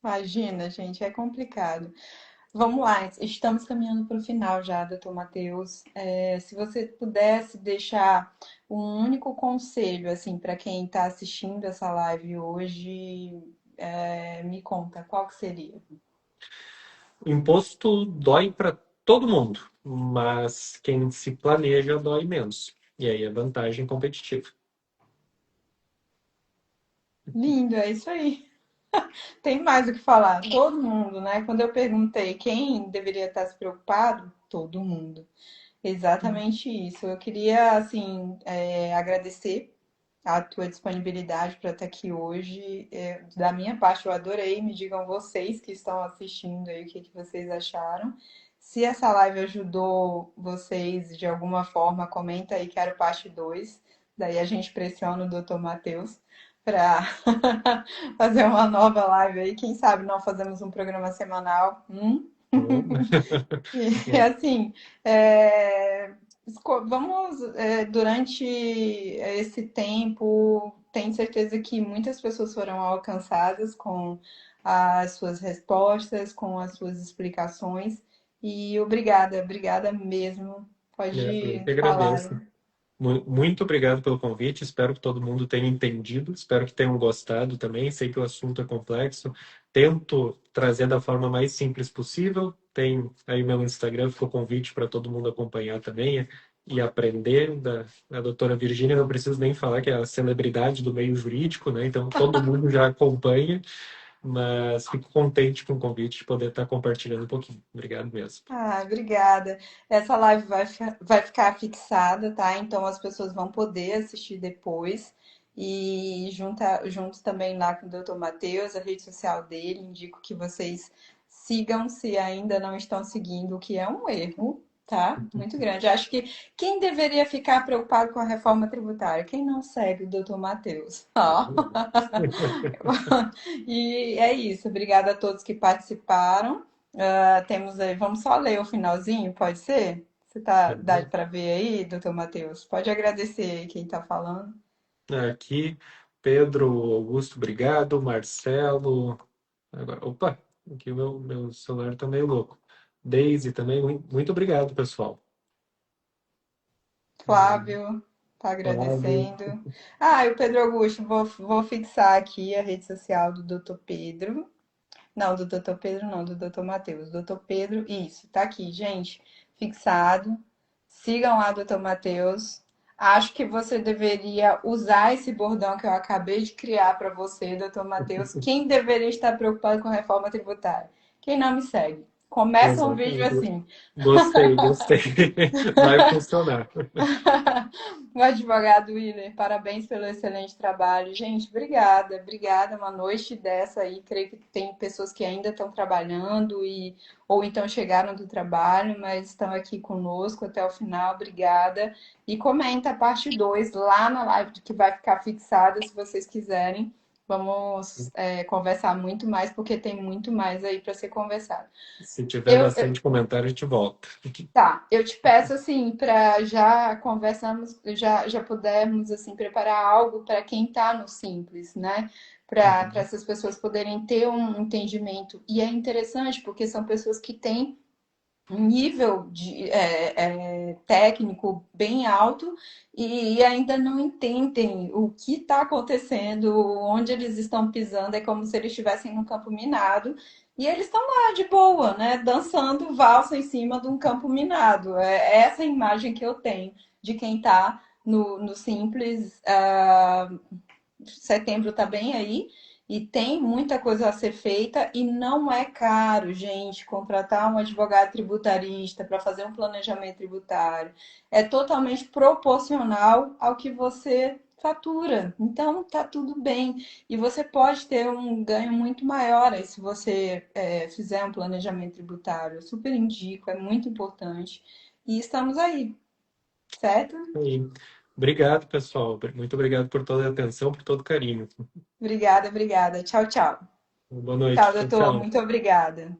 Imagina, gente, é complicado. Vamos lá, estamos caminhando para o final já, doutor Matheus. Se você pudesse deixar um único conselho, assim, para quem está assistindo essa live hoje, me conta, qual que seria? O imposto dói para todo mundo, mas quem se planeja dói menos. E aí é vantagem competitiva. Lindo, é isso aí. Tem mais o que falar. Todo mundo, né? Quando eu perguntei quem deveria estar se preocupado, todo mundo. Exatamente isso. Eu queria, assim, agradecer a tua disponibilidade para estar aqui hoje. Da minha parte, eu adorei. Me digam vocês que estão assistindo aí o que que vocês acharam. Se essa live ajudou vocês de alguma forma, comenta aí, quero parte 2. Daí a gente pressiona o Dr. Matheus para fazer uma nova live aí. Quem sabe não fazemos um programa semanal? E assim, é, vamos, durante esse tempo, tenho certeza que muitas pessoas foram alcançadas com as suas respostas, com as suas explicações. E obrigada, obrigada mesmo. Eu Pode que falar. agradeço. Muito obrigado pelo convite. Espero que todo mundo tenha entendido. Espero que tenham gostado também. Sei que o assunto é complexo. Tento trazer da forma mais simples possível. Tem aí meu Instagram, ficou convite para todo mundo acompanhar também e aprender da doutora Virgínia. Não preciso nem falar que é a celebridade do meio jurídico, né? Então todo mundo já acompanha. Mas fico contente com o convite de poder estar compartilhando um pouquinho. Obrigado mesmo. Ah, obrigada. Essa live vai ficar fixada, tá? Então as pessoas vão poder assistir depois. E junto também lá com o Dr. Matheus, a rede social dele, indico que vocês sigam se ainda não estão seguindo, o que é um erro, tá? Muito grande. Acho que quem deveria ficar preocupado com a reforma tributária? Quem não segue o Dr. Matheus. Ó. E é isso. Obrigada a todos que participaram. Temos aí, vamos só ler o finalzinho, pode ser? Dá para ver aí, doutor Matheus? Pode agradecer aí quem está falando. Aqui, Pedro Augusto, obrigado. Marcelo. Agora, opa, aqui meu celular tá meio louco. Daisy também, muito obrigado, pessoal. Flávio está Flávio. agradecendo. Ah, e o Pedro Augusto, vou fixar aqui a rede social do doutor Pedro. Não, do doutor Pedro não, do doutor Matheus. Doutor Pedro, isso, tá aqui, gente, fixado. Sigam lá, doutor Matheus. Acho que você deveria usar esse bordão que eu acabei de criar para você, doutor Matheus. Quem deveria estar preocupado com a reforma tributária? Quem não me segue. Começa um vídeo Exatamente. assim. Gostei, gostei. Vai funcionar. O advogado Willer, parabéns pelo excelente trabalho. Gente, obrigada, obrigada. Uma noite dessa aí, creio que tem pessoas que ainda estão trabalhando e ou então chegaram do trabalho, mas estão aqui conosco até o final. Obrigada. E comenta a parte 2 lá na live que vai ficar fixada, se vocês quiserem. Vamos conversar muito mais, porque tem muito mais aí para ser conversado. Se tiver Eu, bastante comentário, a gente volta. Tá, eu te peço assim para já conversarmos, já pudermos assim preparar algo para quem está no Simples, né? Para Uhum. essas pessoas poderem ter um entendimento. E é interessante porque são pessoas que têm um nível técnico bem alto e ainda não entendem o que está acontecendo, onde eles estão pisando, é como se eles estivessem num campo minado e eles estão lá de boa, né, dançando valsa em cima de um campo minado. É essa a imagem que eu tenho de quem está no Simples. Setembro está bem aí e tem muita coisa a ser feita e não é caro, gente, contratar um advogado tributarista para fazer um planejamento tributário. É totalmente proporcional ao que você fatura. Então tá tudo bem. E você pode ter um ganho muito maior aí, se você fizer um planejamento tributário. Eu super indico, é muito importante. E estamos aí, certo? Aí. Obrigado, pessoal. Muito obrigado por toda a atenção, por todo o carinho. Obrigada, obrigada. Tchau, tchau. Boa Tchau, noite. Tchau, doutor. tchau. Muito obrigada.